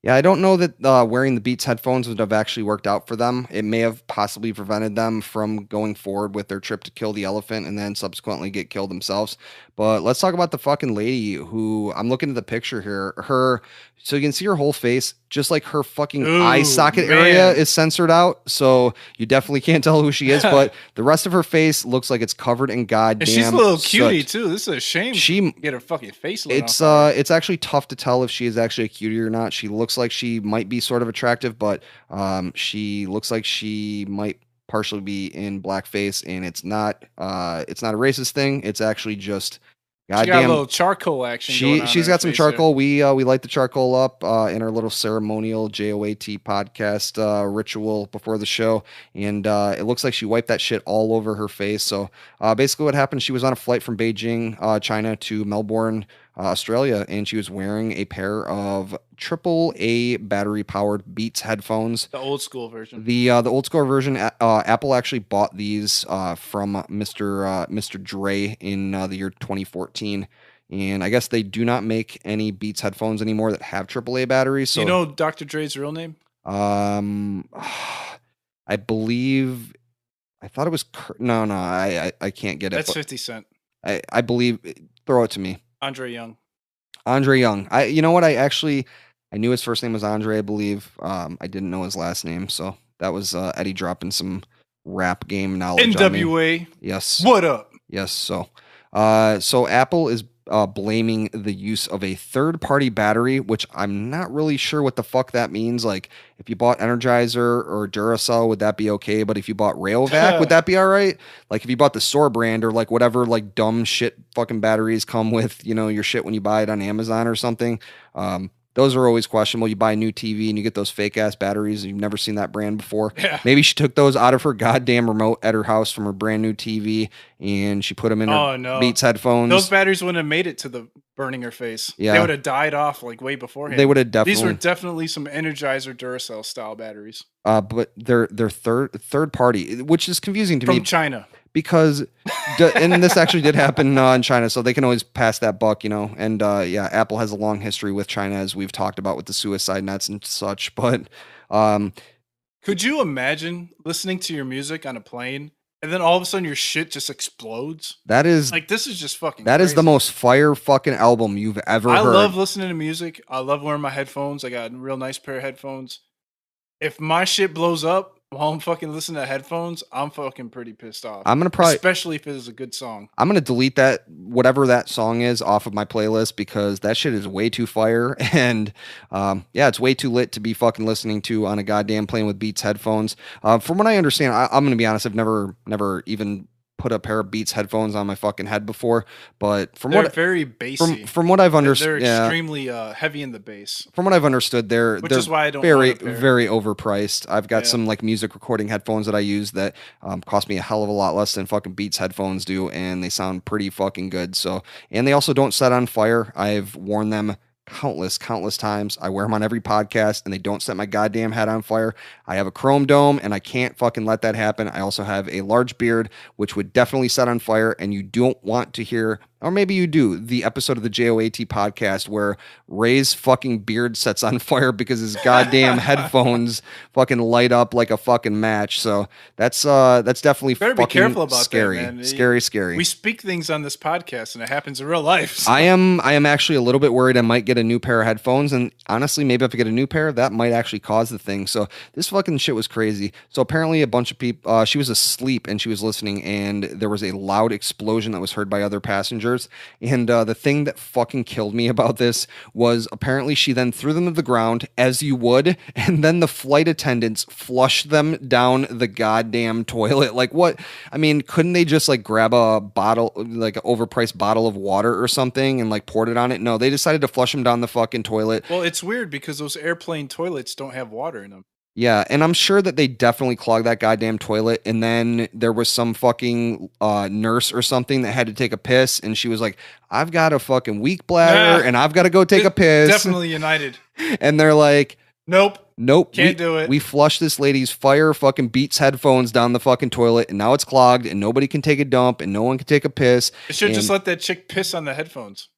Yeah, I don't know that wearing the Beats headphones would have actually worked out for them. It may have possibly prevented them from going forward with their trip to kill the elephant and then subsequently get killed themselves. But let's talk about the fucking lady who I'm looking at the picture here. So you can see her whole face, just like her fucking eye Ooh, socket area is censored out. So you definitely can't tell who she is, but the rest of her face looks like it's covered in goddamn. And she's a little cutie soot. too. This is a shame. She get her fucking face lit It's off. it's actually tough to tell if she is actually a cutie or not. She looks like she might be sort of attractive, but she looks like she might partially be in blackface, and it's not a racist thing. It's actually just She got a goddamn. little charcoal action going on. She's in her got some face there. charcoal. We light the charcoal up in our little ceremonial JOAT podcast ritual before the show, and it looks like she wiped that shit all over her face. So basically, what happened? She was on a flight from Beijing, China, to Melbourne, Australia, and she was wearing a pair of AAA battery powered Beats headphones. The old school version. The old school version. Apple actually bought these from Mr. Dre in the year 2014, and I guess they do not make any Beats headphones anymore that have AAA batteries. So Do you know Dr. Dre's real name? I believe I thought it was no, I can't get it. That's 50 Cent. I believe. Throw it to me. Andre Young. Andre Young. You know what? I knew his first name was Andre, I believe. I didn't know his last name, so that was Eddie dropping some rap game knowledge. NWA. Yes. What up? Yes. So Apple is blaming the use of a third-party battery, which I'm not really sure what the fuck that means. Like, if you bought Energizer or Duracell, would that be okay? But if you bought Rayovac, would that be all right? Like, if you bought the Soar brand or like whatever like dumb shit fucking batteries come with, your shit when you buy it on Amazon or something. Those are always questionable. You buy a new TV and you get those fake ass batteries. And you've never seen that brand before. Yeah. Maybe she took those out of her goddamn remote at her house from her brand new TV and she put them in her Beats headphones. Those batteries wouldn't have made it to the burning her face. Yeah. They would have died off like way beforehand. They would have definitely. These were definitely some Energizer Duracell style batteries. But they're third party, which is confusing to me. From China. Because, and this actually did happen in China, so they can always pass that buck, And yeah, Apple has a long history with China, as we've talked about with the suicide nets and such. But could you imagine listening to your music on a plane and then all of a sudden your shit just explodes? That is like, this is just fucking. That crazy. is the most fire fucking album you've ever heard. I love listening to music. I love wearing my headphones. I got a real nice pair of headphones. If my shit blows up while I'm fucking listening to headphones, I'm fucking pretty pissed off. I'm gonna probably, especially if it is a good song. I'm gonna delete that whatever that song is off of my playlist because that shit is way too fire and yeah, it's way too lit to be fucking listening to on a goddamn plane with Beats headphones. From what I understand, I'm gonna be honest, I've never even put a pair of Beats headphones on my fucking head before, but they're very bassy. From what I've understood, they're extremely heavy in the bass. From what I've understood, they're is why I don't very overpriced. I've got some like music recording headphones that I use that cost me a hell of a lot less than fucking Beats headphones do, and they sound pretty fucking good. So, and they also don't set on fire. I've worn them countless times. I wear them on every podcast and they don't set my goddamn head on fire. I have a chrome dome and I can't fucking let that happen. I also have a large beard, which would definitely set on fire, and you don't want to hear, or maybe you do, the episode of the JOAT podcast where Ray's fucking beard sets on fire because his goddamn headphones fucking light up like a fucking match. So that's definitely better fucking be careful about scary. That, man. Scary. We speak things on this podcast and it happens in real life. So. I am actually a little bit worried I might get a new pair of headphones, and honestly, maybe if I get a new pair, that might actually cause the thing. So this fucking shit was crazy. So apparently a bunch of people, she was asleep and she was listening, and there was a loud explosion that was heard by other passengers. And the thing that fucking killed me about this was apparently she then threw them to the ground, as you would, and then the flight attendants flushed them down the goddamn toilet. Like, what? I mean, couldn't they just like grab a bottle, like an overpriced bottle of water or something, and like poured it on it? No, they decided to flush them down the fucking toilet. Well, it's weird because those airplane toilets don't have water in them. Yeah, and I'm sure that they definitely clogged that goddamn toilet, and then there was some fucking nurse or something that had to take a piss, and she was like, I've got a fucking weak bladder, and I've got to go take a piss. Definitely United. And they're like, Nope. Can't do it. We flushed this lady's fire fucking Beats headphones down the fucking toilet, and now it's clogged, and nobody can take a dump, and no one can take a piss. They should just let that chick piss on the headphones.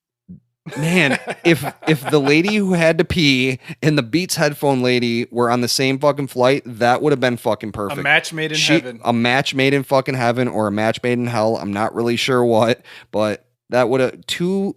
Man, if the lady who had to pee and the Beats headphone lady were on the same fucking flight, that would have been fucking perfect. A match made in heaven. A match made in fucking heaven or a match made in hell. I'm not really sure what, but that would have two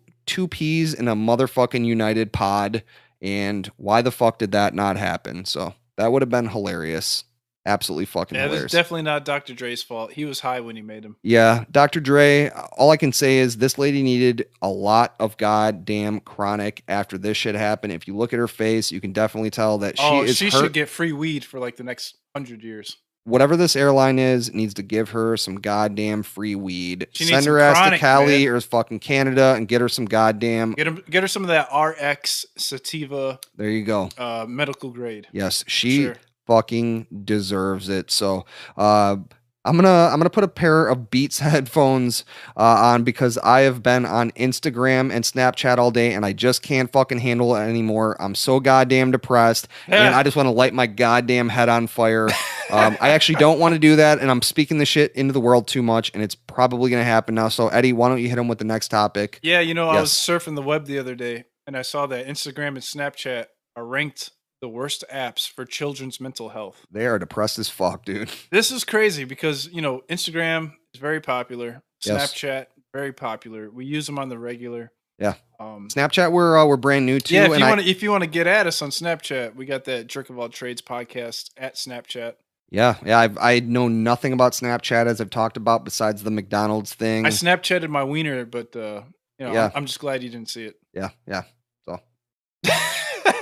peas in a motherfucking united pod. And why the fuck did that not happen? So that would have been hilarious. Absolutely fucking hilarious. That's definitely not Dr. Dre's fault. He was high when he made him. Yeah, Dr. Dre, all I can say is this lady needed a lot of goddamn chronic after this shit happened. If you look at her face, you can definitely tell that she should get free weed for like the next 100 years. Whatever this airline is, needs to give her some goddamn free weed. Send her ass to Cali or fucking Canada and get her some goddamn... Get her some of that RX sativa. There you go. Medical grade. Yes, she fucking deserves it. So I'm gonna put a pair of Beats headphones on because I have been on Instagram and Snapchat all day and I just can't fucking handle it anymore. I'm so goddamn depressed and I just want to light my goddamn head on fire. I actually don't want to do that, and I'm speaking the shit into the world too much, and it's probably gonna happen now. So Eddie, why don't you hit him with the next topic? Yeah, I was surfing the web the other day and I saw that Instagram and Snapchat are ranked the worst apps for children's mental health. They are depressed as fuck, dude. This is crazy because, Instagram is very popular. Snapchat, very popular. We use them on the regular. Yeah. Snapchat, we're brand new to. Yeah, if you want to get at us on Snapchat, we got that Jerk of All Trades podcast at Snapchat. Yeah. I know nothing about Snapchat, as I've talked about, besides the McDonald's thing. I Snapchatted my wiener, but I'm just glad you didn't see it. Yeah. So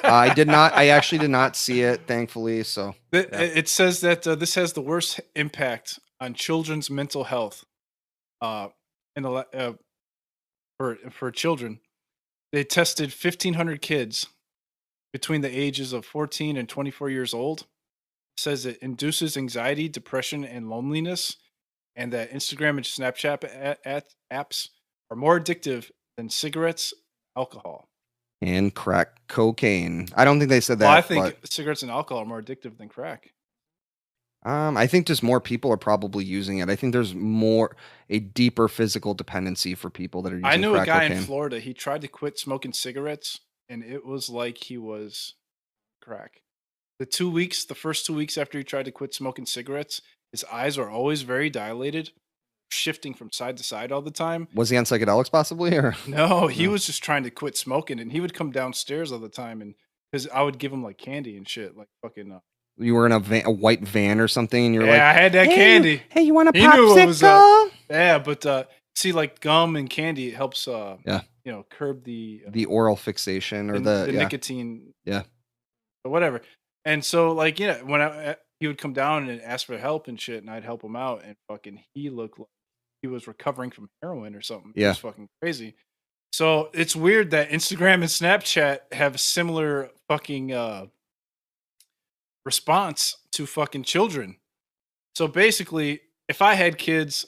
I did not. I actually did not see it, thankfully. So it says that this has the worst impact on children's mental health. For children, they tested 1,500 kids between the ages of 14 and 24 years old. It says it induces anxiety, depression, and loneliness, and that Instagram and Snapchat apps are more addictive than cigarettes, alcohol. And crack cocaine. I don't think they said that. Well, I think cigarettes and alcohol are more addictive than crack. I think just more people are probably using it. I think there's a deeper physical dependency for people that are using crack cocaine. I knew a guy in Florida. He tried to quit smoking cigarettes, and it was like he was crack. The first 2 weeks after he tried to quit smoking cigarettes, his eyes are always very dilated, shifting from side to side all the time. Was he on psychedelics possibly, or no? He was just trying to quit smoking, and he would come downstairs all the time, and because I would give him like candy and shit, like fucking. You were in a white van or something, and you're like, I had that candy. Hey, you want a popsicle? Yeah, but see, like gum and candy, it helps. Curb the oral fixation or the nicotine. Yeah, or whatever. And so, like, when he would come down and ask for help and shit, and I'd help him out, and fucking he looked like he was recovering from heroin or something. Yeah, it was fucking crazy. So it's weird that Instagram and Snapchat have a similar fucking response to fucking children. So basically, if I had kids,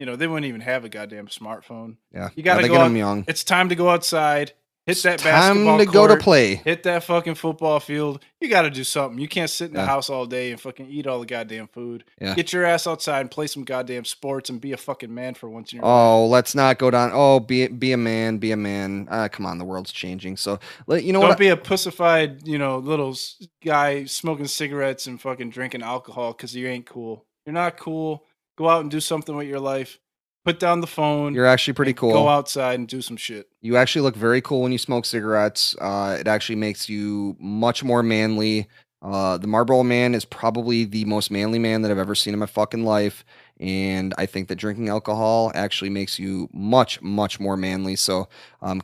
they wouldn't even have a goddamn smartphone. Yeah, you gotta get them young. It's time to go outside. Hit that basketball court, go to play. Hit that fucking football field. You got to do something. You can't sit in the house all day and fucking eat all the goddamn food. Yeah. Get your ass outside and play some goddamn sports and be a fucking man for once in your life. Oh, let's not go down. Oh, be a man. Be a man. Come on, the world's changing. So, don't be a pussified, little guy smoking cigarettes and fucking drinking alcohol because you ain't cool. You're not cool. Go out and do something with your life. Put down the phone. You're actually pretty cool. Go outside and do some shit. You actually look very cool when you smoke cigarettes. It actually makes you much more manly. The Marlboro Man is probably the most manly man that I've ever seen in my fucking life. And I think that drinking alcohol actually makes you much, much more manly. So,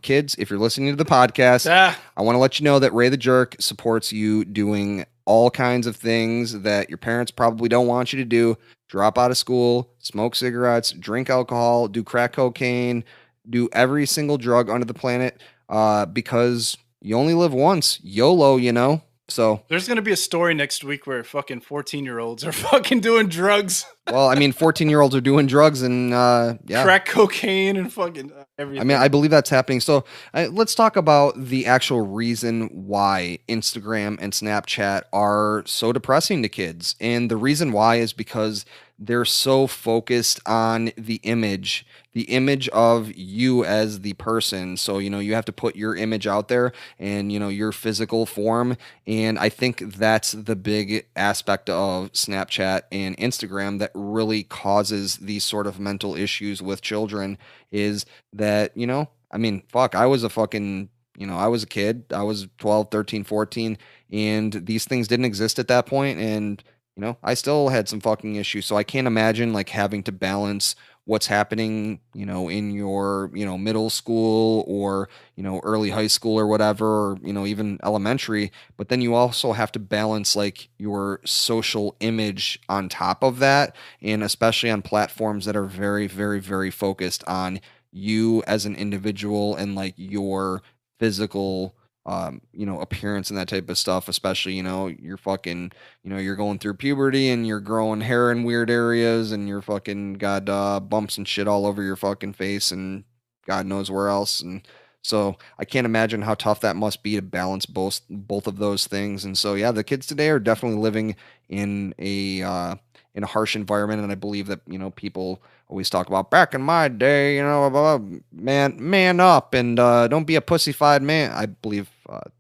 kids, if you're listening to the podcast, I want to let you know that Ray the Jerk supports you doing all kinds of things that your parents probably don't want you to do. Drop out of school, smoke cigarettes, drink alcohol, do crack cocaine, do every single drug under the planet because you only live once. YOLO, So there's going to be a story next week where fucking 14-year-olds are fucking doing drugs. Well, 14-year-olds are doing drugs and crack cocaine and fucking everything. I believe that's happening. So let's talk about the actual reason why Instagram and Snapchat are so depressing to kids. And the reason why is because they're so focused on the image of you as the person. So, you have to put your image out there and, your physical form. And I think that's the big aspect of Snapchat and Instagram that really causes these sort of mental issues with children is that, I mean, fuck, I was a fucking, I was a kid. I was 12, 13, 14, and these things didn't exist at that point. And, I still had some fucking issues. So I can't imagine like having to balance what's happening, in your, middle school or, early high school or whatever, or, even elementary. But then you also have to balance like your social image on top of that. And especially on platforms that are very, very, very focused on you as an individual and like your physical appearance and that type of stuff, especially, you're fucking, you're going through puberty and you're growing hair in weird areas and you're fucking got bumps and shit all over your fucking face and God knows where else. And so I can't imagine how tough that must be to balance both of those things. And so, yeah, the kids today are definitely living in a harsh environment. And I believe that, people always talk about back in my day, blah, blah, blah, man up and don't be a pussyfied man. I believe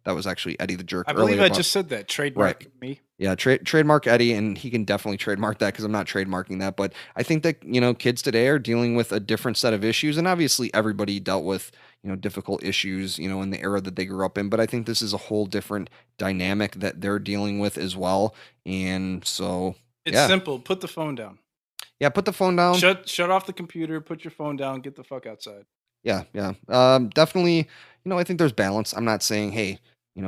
that was actually Eddie the Jerk. I believe I just said that. Trademark me. Yeah, trademark Eddie, and he can definitely trademark that because I'm not trademarking that. But I think that, kids today are dealing with a different set of issues. And obviously everybody dealt with, difficult issues, in the era that they grew up in. But I think this is a whole different dynamic that they're dealing with as well. And so it's simple. Put the phone down. Yeah, put the phone down. Shut off the computer. Put your phone down. Get the fuck outside. Yeah. Definitely, I think there's balance. I'm not saying, hey,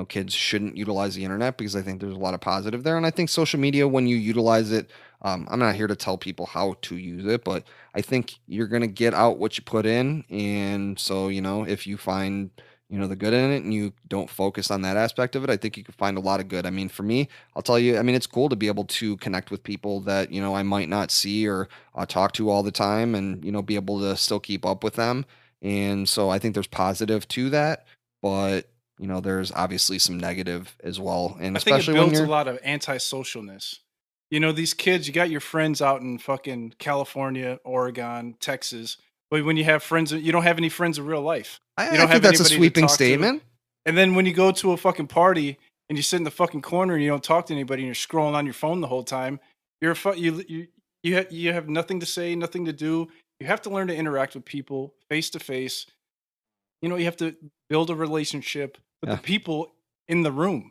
kids shouldn't utilize the internet because I think there's a lot of positive there. And I think social media, when you utilize it, I'm not here to tell people how to use it, but I think you're going to get out what you put in. And so, if you find, the good in it and you don't focus on that aspect of it, I think you can find a lot of good. I mean, for me, I'll tell you, I mean, it's cool to be able to connect with people that, I might not see or talk to all the time and, be able to still keep up with them. And so I think there's positive to that, but there's obviously some negative as well. And I think especially it builds when you're a lot of antisocialness. These kids, you got your friends out in fucking California, Oregon, Texas, but when you have friends, you don't have any friends in real life. I think that's a sweeping statement. And then when you go to a fucking party and you sit in the fucking corner and you don't talk to anybody and you're scrolling on your phone the whole time, you have nothing to say, nothing to do. You have to learn to interact with people face to face. You have to build a relationship with the people in the room.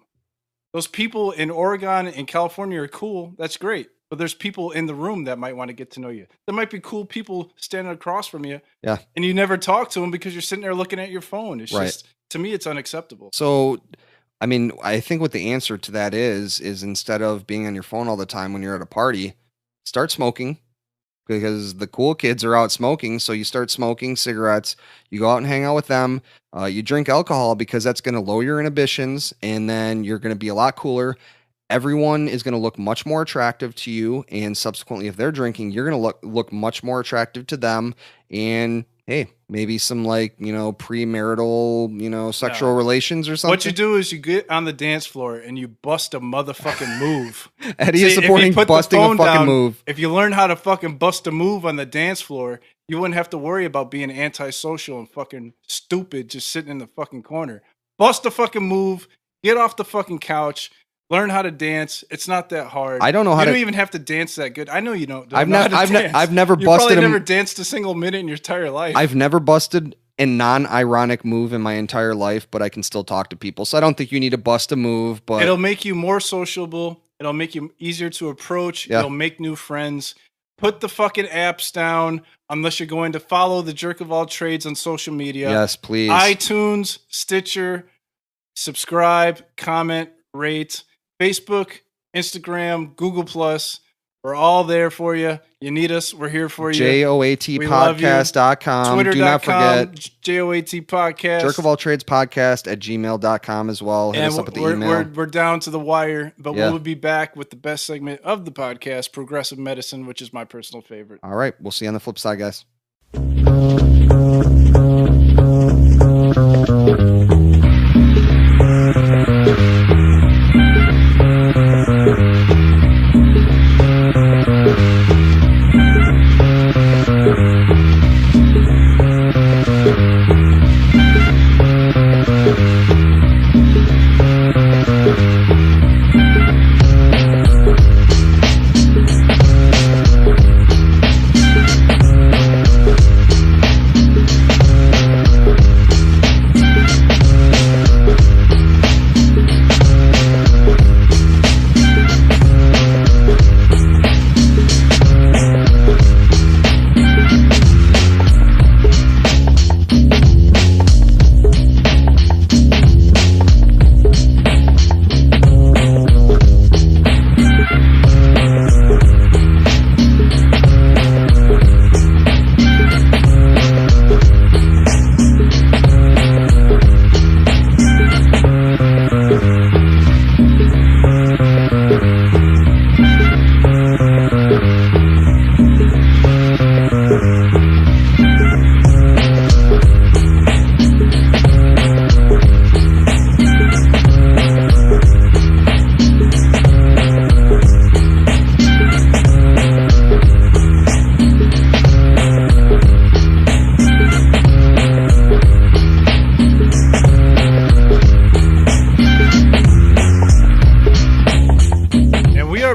Those people in Oregon and California are cool. That's great. But there's people in the room that might want to get to know you. There might be cool people standing across from you. Yeah. And you never talk to them because you're sitting there looking at your phone. It's just, to me, it's unacceptable. So, I mean, I think what the answer to that is instead of being on your phone all the time when you're at a party, start smoking. Because the cool kids are out smoking. So you start smoking cigarettes, you go out and hang out with them. You drink alcohol because that's going to lower your inhibitions and then you're going to be a lot cooler. Everyone is going to look much more attractive to you. And subsequently, if they're drinking, you're going to look much more attractive to them. And hey, maybe some like, premarital, sexual relations or something. What you do is you get on the dance floor and you bust a motherfucking move. Eddie is supporting busting a fucking move. If you learn how to fucking bust a move on the dance floor, you wouldn't have to worry about being antisocial and fucking stupid just sitting in the fucking corner. Bust a fucking move, get off the fucking couch. Learn how to dance. It's not that hard. I don't know how you to. don't even have to dance that good. I know you don't. I've never You busted. Probably never danced a single minute in your entire life. I've never busted a non-ironic move in my entire life, but I can still talk to people. So I don't think you need to bust a move. But it'll make you more sociable. It'll make you easier to approach. Yeah. It'll make new friends. Put the fucking apps down unless you're going to follow the Jerk of All Trades on social media. Yes, please. iTunes, Stitcher, subscribe, comment, rate. Facebook, Instagram, Google Plus. We're all there for you. You need us. We're here for you. JOATpodcast.com. Twitter.com, do not forget JOAT Podcast. Jerk of All Trades Podcast at gmail.com as well. Hit us up at the email. We're down to the wire, but we'll be back with the best segment of the podcast, Progressive Medicine, which is my personal favorite. All right. We'll see you on the flip side, guys.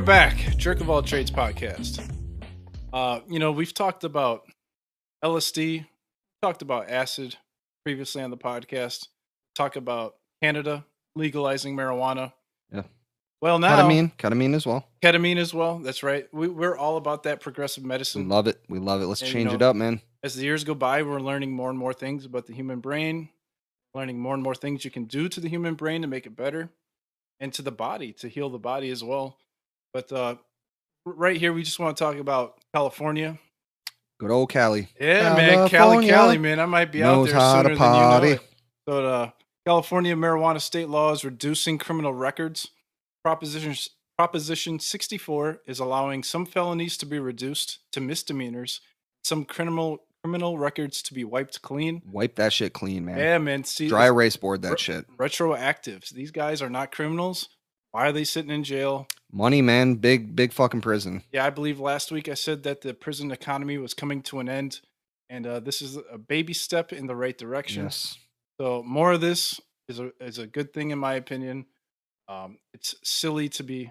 back. Jerk of All Trades podcast. We've talked about LSD, talked about acid previously on the podcast, talk about Canada legalizing marijuana. Yeah. Well, now ketamine as well. Ketamine as well. That's right. We're all about that progressive medicine. We love it. Let's change it up, man. As the years go by, we're learning more and more things about the human brain, learning more and more things you can do to the human brain to make it better, and to the body, to heal the body as well. But right here, we just want to talk about California. Good old Cali. Yeah, man. Cali, man. I might be out there sooner than you know it. So, California marijuana state law is reducing criminal records. Proposition 64 is allowing some felonies to be reduced to misdemeanors, some criminal records to be wiped clean. Wipe that shit clean, man. Yeah, man. See, dry erase board that shit. Retroactives. These guys are not criminals. Why are they sitting in jail? Money, man. Big fucking prison. Yeah, I believe last week I said that the prison economy was coming to an end, and this is a baby step in the right direction. Yes. So more of this is a good thing in my opinion. It's silly to be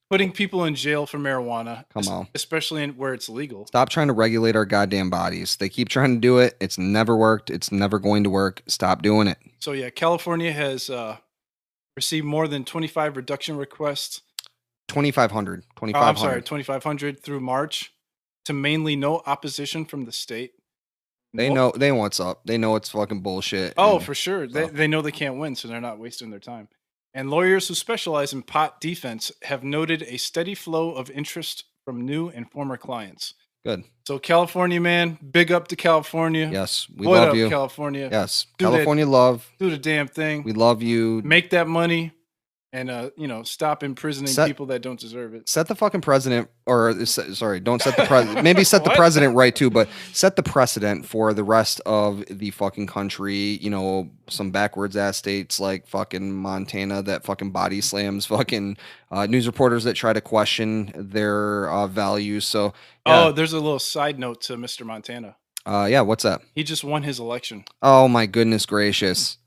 putting people in jail for marijuana. Come on. Especially where it's legal. Stop trying to regulate our goddamn bodies. They keep trying to do it. It's never worked. It's never going to work. Stop doing it. So yeah, California has received more than 25 reduction requests. 2,500. 2,500 through March, to mainly no opposition from the state. They know what's up. They know it's fucking bullshit. Oh, for sure. They know they can't win, so they're not wasting their time. And lawyers who specialize in pot defense have noted a steady flow of interest from new and former clients. Good. So California, man, big up to California. Yes, we love you. California. Yes, California love. Do the damn thing. We love you. Make that money. And, stop imprisoning people that don't deserve it. Set the fucking president, don't set the president. Maybe set the president right too, but set the precedent for the rest of the fucking country. Some backwards ass states like fucking Montana that fucking body slams fucking news reporters that try to question their values. So, yeah. Oh, there's a little side note to Mr. Montana. Yeah, what's that? He just won his election. Oh my goodness gracious.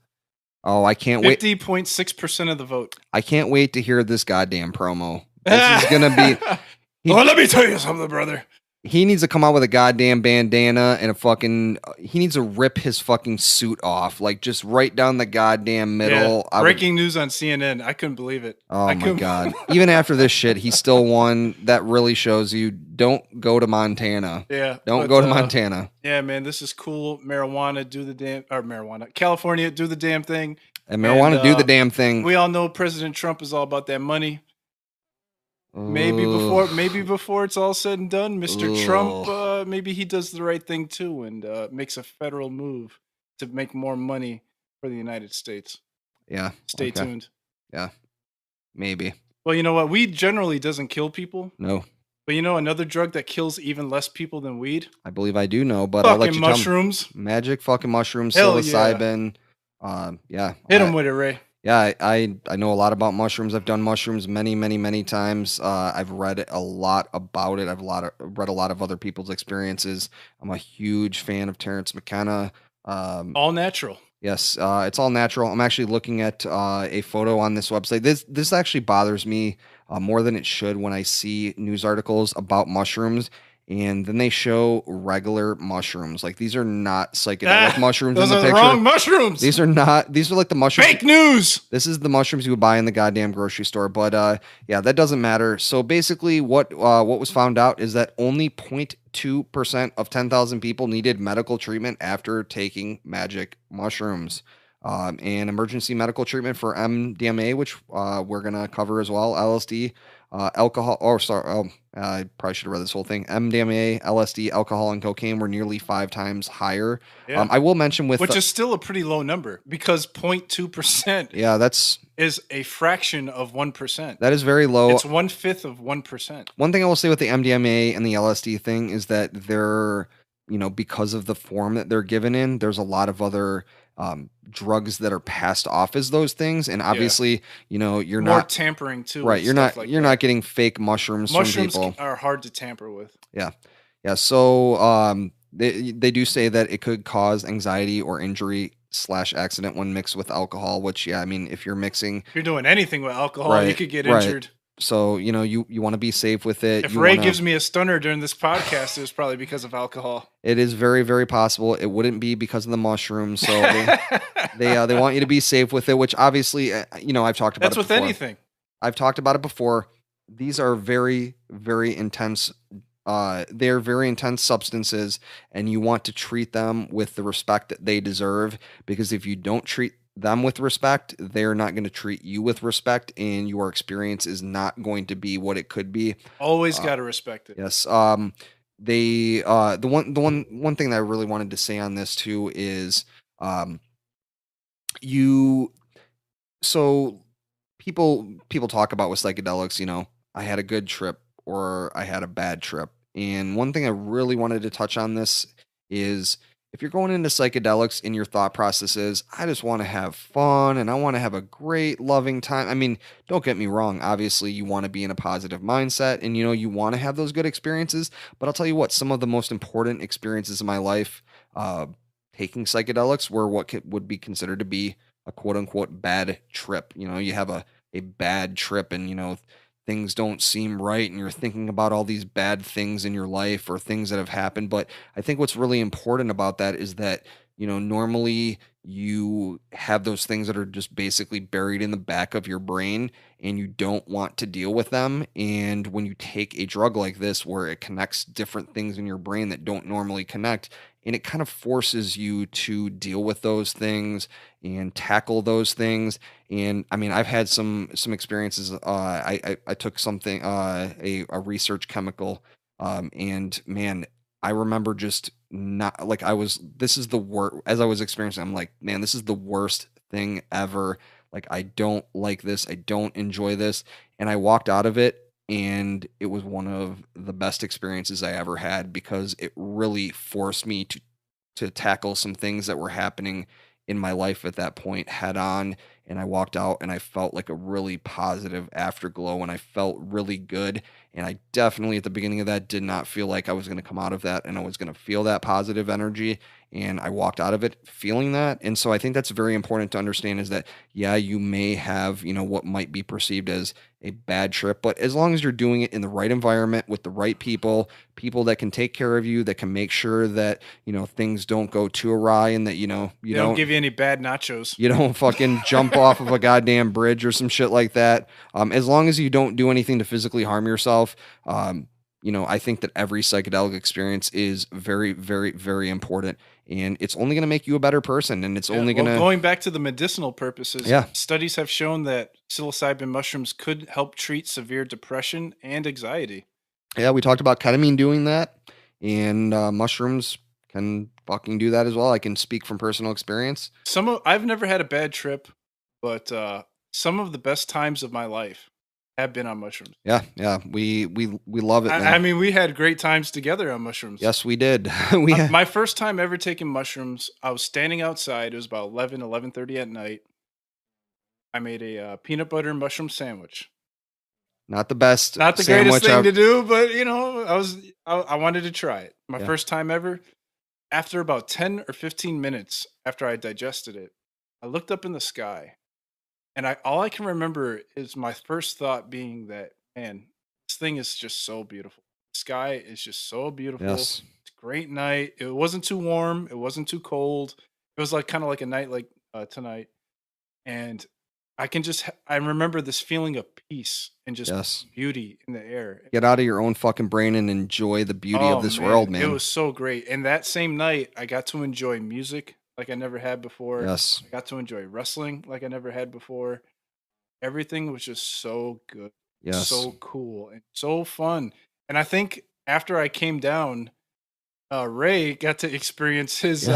Oh, I can't wait. 50.6% of the vote. I can't wait to hear this goddamn promo. This is going to be... Well, let me tell you something, brother. He needs to come out with a goddamn bandana and he needs to rip his fucking suit off. Like, just right down the goddamn middle. Yeah. Breaking news on CNN. I couldn't believe it. Oh, my God. Even after this shit, he still won. That really shows you don't go to Montana. Yeah. Don't go to Montana. Yeah, man, this is cool. California, do the damn thing. And marijuana, do the damn thing. We all know President Trump is all about that money. Maybe before it's all said and done, Mr. Trump, maybe he does the right thing too and makes a federal move to make more money for the United States. Yeah. Stay tuned. Yeah. Maybe. Well, you know what? Weed generally doesn't kill people. No. But another drug that kills even less people than weed? I believe I do know, but I'll let you mushrooms. Tell me. Magic fucking mushrooms, Hell psilocybin. Yeah. Hit him with it, Ray. Yeah, I know a lot about mushrooms. I've done mushrooms many, many, many times. I've read a lot about it. I've read a lot of other people's experiences. I'm a huge fan of Terrence McKenna. All natural. Yes, it's all natural. I'm actually looking at a photo on this website. This actually bothers me more than it should when I see news articles about mushrooms. And then they show regular mushrooms. Like, these are not psychedelic mushrooms in the picture. Those are the wrong mushrooms. These are like the mushrooms. Fake news. This is the mushrooms you would buy in the goddamn grocery store. But yeah, that doesn't matter. So basically what was found out is that only 0.2% of 10,000 people needed medical treatment after taking magic mushrooms. And emergency medical treatment for MDMA, which we're going to cover as well, LSD, alcohol, I probably should have read this whole thing. MDMA, LSD, alcohol, and cocaine were nearly 5 times higher. Yeah. I will mention which is still a pretty low number because 0.2%. Yeah, is a fraction of 1%. That is very low. It's 1/5 of 1%. One thing I will say with the MDMA and the LSD thing is that they're, because of the form that they're given in, there's a lot of other drugs that are passed off as those things, and obviously, you're more not tampering too. Right, you're not getting fake mushrooms from people. Mushrooms are hard to tamper with. Yeah. So they do say that it could cause anxiety or injury slash accident when mixed with alcohol, which, yeah, I mean, if you're mixing, If you're doing anything with alcohol, you right, could get right. injured. So, you know, you want to be safe with it. If You Ray want gives to, me a stunner during this podcast, it was probably because of alcohol. it is very, very possible. It wouldn't be because of the mushrooms. So they want you to be safe with it, which obviously, you know, I've talked about That's it with before. anything. I've talked about it before. These are very, very intense. They're very intense substances, and you want to treat them with the respect that they deserve. Because if you don't treat them with respect, they're not going to treat you with respect, and your experience is not going to be what it could be. Always got to respect it. Yes. One thing that I really wanted to say on this too is, you so people talk about with psychedelics, you know, I had a good trip or I had a bad trip. And one thing I really wanted to touch on this is, if you're going into psychedelics and your thought process is, I just want to have fun and I want to have a great loving time. I mean, don't get me wrong. Obviously, you want to be in a positive mindset and, you know, you want to have those good experiences. But I'll tell you what, some of the most important experiences in my life, taking psychedelics, were what would be considered to be a quote unquote bad trip. You know, you have a bad trip and, you know, things don't seem right and you're thinking about all these bad things in your life or things that have happened. But I think what's really important about that is that, you know, normally you have those things that are just basically buried in the back of your brain and you don't want to deal with them. And when you take a drug like this, where it connects different things in your brain that don't normally connect, and it kind of forces you to deal with those things and tackle those things. And I mean, I've had some experiences. I took something, a research chemical, and man, I remember just not like, this is the worst. As I was experiencing, I'm like, man, this is the worst thing ever. Like, I don't like this. I don't enjoy this. And I walked out of it, and it was one of the best experiences I ever had, because it really forced me to tackle some things that were happening in my life at that point head on. And I walked out and I felt like a really positive afterglow and I felt really good. And I definitely at the beginning of that did not feel like I was going to come out of that and I was going to feel that positive energy. And I walked out of it feeling that. And so I think that's very important to understand, is that, yeah, you may have, you know, what might be perceived as a bad trip, but as long as you're doing it in the right environment with the right people that can take care of you, that can make sure that, you know, things don't go too awry, and that, you know, you don't give you any bad nachos. You don't fucking jump off of a goddamn bridge or some shit like that. As long as you don't do anything to physically harm yourself, you know, I think that every psychedelic experience is very, very, very important, and it's only going to make you a better person. And it's only going to, going back to the medicinal purposes. Yeah. Studies have shown that psilocybin mushrooms could help treat severe depression and anxiety. Yeah, we talked about ketamine doing that, and mushrooms can fucking do that as well. I can speak from personal experience. I've never had a bad trip, but some of the best times of my life have been on mushrooms. Yeah, we love it. I mean, we had great times together on mushrooms. Yes, we did. My first time ever taking mushrooms, I was standing outside. It was about 11:30 at night. I made a peanut butter and mushroom sandwich. Not the best, not the greatest thing to do, but you know, I wanted to try it. My first time ever. After about 10 or 15 minutes after I digested it, I looked up in the sky, and all I can remember is my first thought being that, man, this thing is just so beautiful. The sky is just so beautiful. Yes. It's a great night. It wasn't too warm. It wasn't too cold. It was like kind of like a night like tonight. And I remember this feeling of peace and just beauty in the air. Get out of your own fucking brain and enjoy the beauty of this world, man. It was so great. And that same night, I got to enjoy music like I never had before. Yes. I got to enjoy wrestling like I never had before. Everything was just so good. Yes. So cool and so fun. And I think after I came down, Ray got to experience his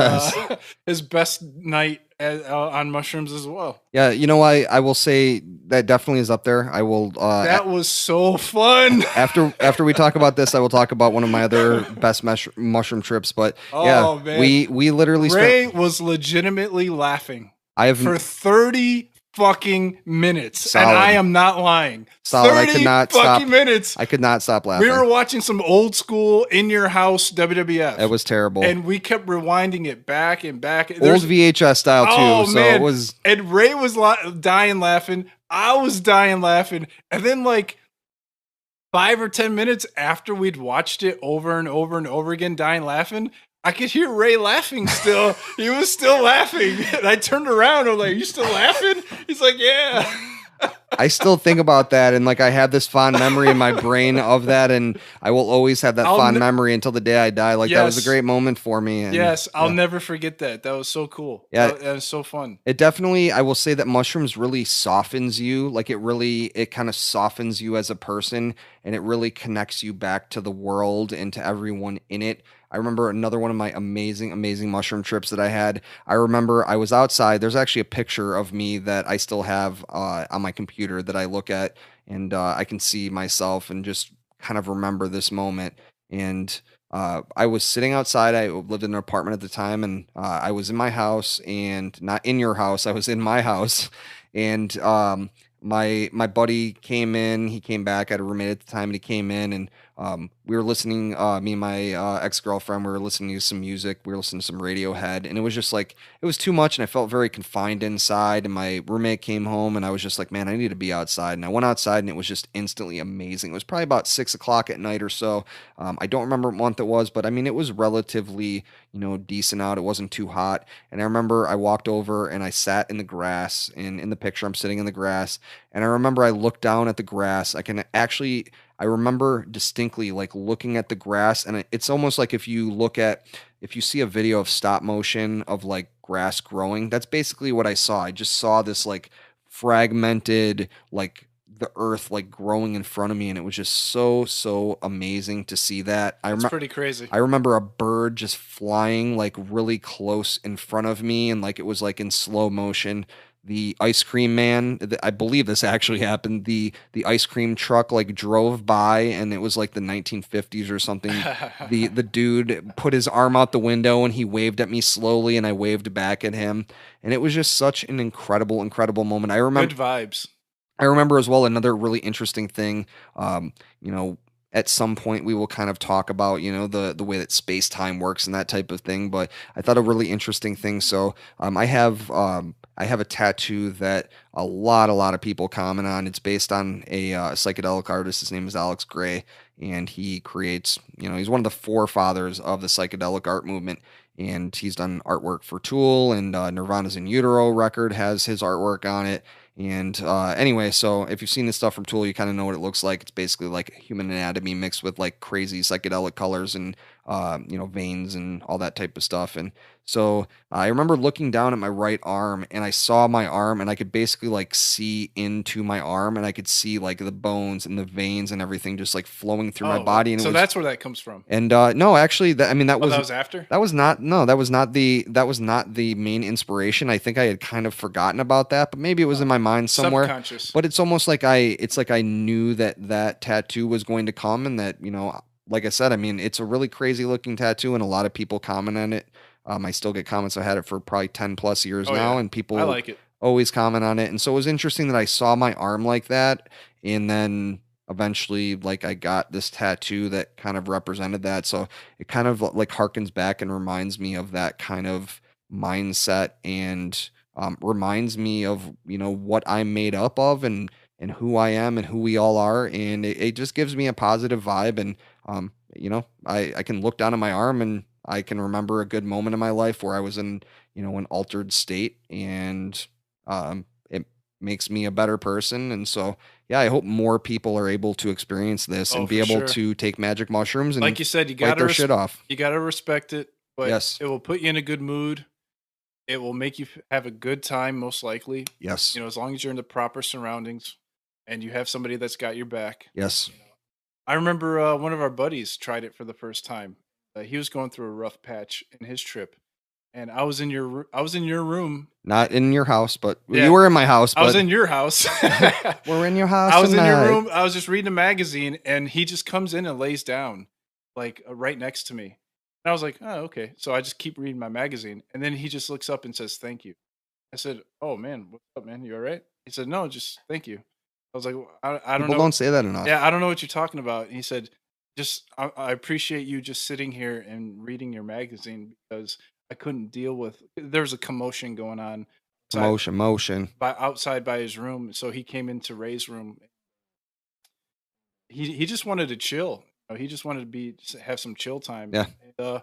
his best night on mushrooms as well. Yeah, you know, I will say that definitely is up there. I will. That was so fun. After we talk about this, I will talk about one of my other best mushroom trips. But man. we literally Ray was legitimately laughing. For 30 fucking minutes. Solid. And I am not lying. Solid. 30 I could not fucking stop. minutes. I could not stop laughing. We were watching some old school in your house WWF. It was terrible. And we kept rewinding it back and back. Old VHS style too. So man. it was. And Ray was dying laughing. I was dying laughing. And then like 5 or 10 minutes after we'd watched it over and over and over again, dying laughing, I could hear Ray laughing still. He was still laughing. And I turned around. I'm like, "Are you still laughing?" He's like, "Yeah." I still think about that, and like I have this fond memory in my brain of that, and I will always have that fond memory until the day I die. Like that was a great moment for me. And, yes, I'll never forget that. That was so cool. Yeah, that was so fun. It definitely, I will say that mushrooms really softens you. Like it kind of softens you as a person, and it really connects you back to the world and to everyone in it. I remember another one of my amazing, amazing mushroom trips that I had. I remember I was outside. There's actually a picture of me that I still have on my computer that I look at, and I can see myself and just kind of remember this moment. And I was sitting outside. I lived in an apartment at the time, and I was in my house, and not in your house. I was in my house, and my buddy came in. He came back. I had a roommate at the time, and he came in, and we were listening. Me and my ex-girlfriend, we were listening to some music. We were listening to some Radiohead, and it was just like it was too much, and I felt very confined inside. And my roommate came home, and I was just like, man, I need to be outside. And I went outside, and it was just instantly amazing. It was probably about 6 o'clock at night or so. I don't remember what month it was, but I mean, it was relatively decent out. It wasn't too hot. And I remember I walked over and I sat in the grass. And in the picture, I'm sitting in the grass. And I remember I looked down at the grass. I remember distinctly like looking at the grass, and it's almost like if you see a video of stop motion of like grass growing, that's basically what I saw. I just saw this like fragmented, like the earth like growing in front of me, and it was just so amazing to see that. That's pretty crazy. I remember a bird just flying like really close in front of me, and like it was like in slow motion. The ice cream man, I believe this actually happened. The ice cream truck like drove by, and it was like the 1950s or something. The dude put his arm out the window and he waved at me slowly, and I waved back at him, and it was just such an incredible moment. I remember good vibes. I remember as well another really interesting thing. At some point we will kind of talk about, the way that space time works and that type of thing. But I thought a really interesting thing. So I have a tattoo that a lot of people comment on. It's based on a psychedelic artist. His name is Alex Gray, and he creates, he's one of the forefathers of the psychedelic art movement. And he's done artwork for Tool, and Nirvana's In Utero record has his artwork on it. And anyway, so if you've seen this stuff from Tool, you kind of know what it looks like. It's basically like human anatomy mixed with like crazy psychedelic colors and veins and all that type of stuff. And so I remember looking down at my right arm, and I saw my arm, and I could basically like see into my arm, and I could see like the bones and the veins and everything just like flowing through my body. And so that's where that comes from. And no, actually, that was after. That was not the main inspiration. I think I had kind of forgotten about that, but maybe it was in my mind somewhere. Subconscious. But it's almost like I knew that tattoo was going to come, and that like I said, I mean, it's a really crazy looking tattoo, and a lot of people comment on it. I still get comments. I had it for probably 10 plus years now, and people I like it. Always comment on it. And so it was interesting that I saw my arm like that, and then eventually like I got this tattoo that kind of represented that. So it kind of like harkens back and reminds me of that kind of mindset, and reminds me of what I'm made up of, and who I am and who we all are. And it just gives me a positive vibe. And I can look down at my arm, and I can remember a good moment in my life where I was in an altered state, and it makes me a better person. And so yeah, I hope more people are able to experience this and be able to take magic mushrooms and, like you said, you got their shit off. You got to respect it, but yes, it will put you in a good mood. It will make you have a good time, most likely. Yes. As long as you're in the proper surroundings and you have somebody that's got your back. Yes. I remember one of our buddies tried it for the first time. He was going through a rough patch in his trip, and I was in your room. Not in your house, but you were in my house. But I was in your house. We're in your house. I was in your room. I was just reading a magazine, and he just comes in and lays down, like right next to me. And I was like, oh, okay. So I just keep reading my magazine, and then he just looks up and says, "Thank you." I said, "Oh man, what's up, man? You all right?" He said, "No, just thank you." I was like, I don't People know. don't say that enough. Yeah, I don't know what you're talking about." And he said, "Just I appreciate you just sitting here and reading your magazine because I couldn't deal with there's a commotion going on outside Motion. by his room, so he came into Ray's room. He just wanted to chill. He just wanted to just have some chill time. Yeah. And,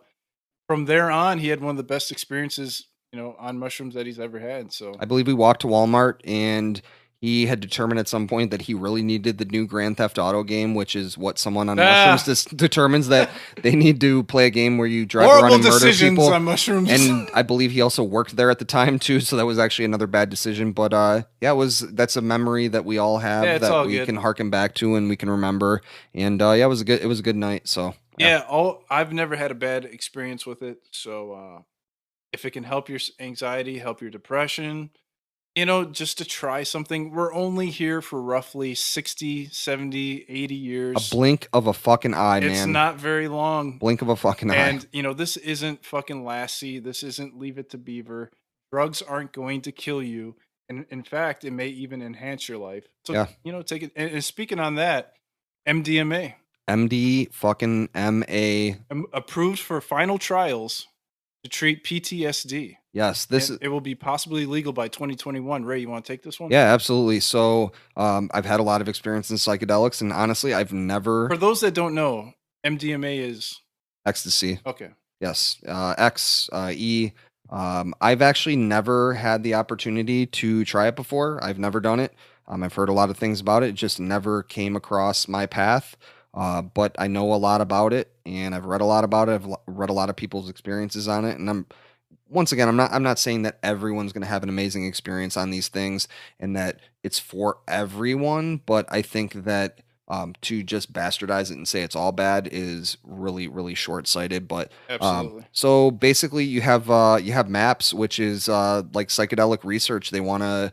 from there on, he had one of the best experiences, on mushrooms that he's ever had. So I believe we walked to Walmart and he had determined at some point that he really needed the new Grand Theft Auto game, which is what someone on mushrooms determines that they need to play a game where you drive around and murder people. On mushrooms. And I believe he also worked there at the time too, so that was actually another bad decision. But yeah, that's a memory that we all have Yeah, it's that all we good. can harken back to and we can remember. And yeah, it was a good night. So yeah, I've never had a bad experience with it. So if it can help your anxiety, help your depression, just to try something. We're only here for roughly 60, 70, 80 a years. blink of a fucking eye, man. It's not very long. Blink of a fucking eye. And, this isn't fucking Lassie. This isn't Leave It to Beaver. Drugs aren't going to kill you. And in fact, it may even enhance your life. So, yeah. Take it. And speaking on that, MDMA. MD fucking MA. Approved for final trials to treat PTSD. Yes, it will be possibly legal by 2021. Ray, you want to take this one? Yeah, absolutely. So I've had a lot of experience in psychedelics, and honestly, I've never. For those that don't know, MDMA is ecstasy. Okay. Yes, XE. I've actually never had the opportunity to try it before. I've never done it. I've heard a lot of things about it. It just never came across my path. But I know a lot about it, and I've read a lot about it. I've read a lot of people's experiences on it, and once again, I'm not saying that everyone's going to have an amazing experience on these things and that it's for everyone, but I think that to just bastardize it and say it's all bad is really, really short-sighted. But absolutely. So basically, you have MAPS, which is like psychedelic research. They want to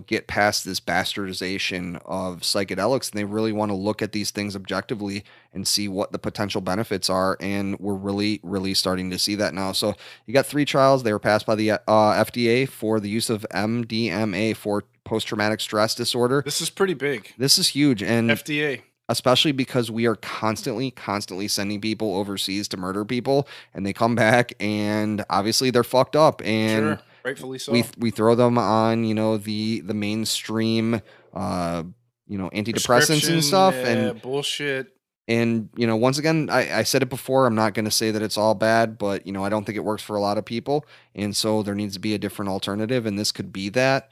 get past this bastardization of psychedelics, and they really want to look at these things objectively and see what the potential benefits are. And we're really, really starting to see that now. So you got 3 trials. They were passed by the FDA for the use of MDMA for post-traumatic stress disorder. This is pretty big. This is huge. And FDA. Especially because we are constantly sending people overseas to murder people, and they come back and obviously they're fucked up, and sure, rightfully so. We throw them on the mainstream antidepressants and stuff, and bullshit. And once again, I said it before. I'm not going to say that it's all bad, but I don't think it works for a lot of people, and so there needs to be a different alternative, and this could be that.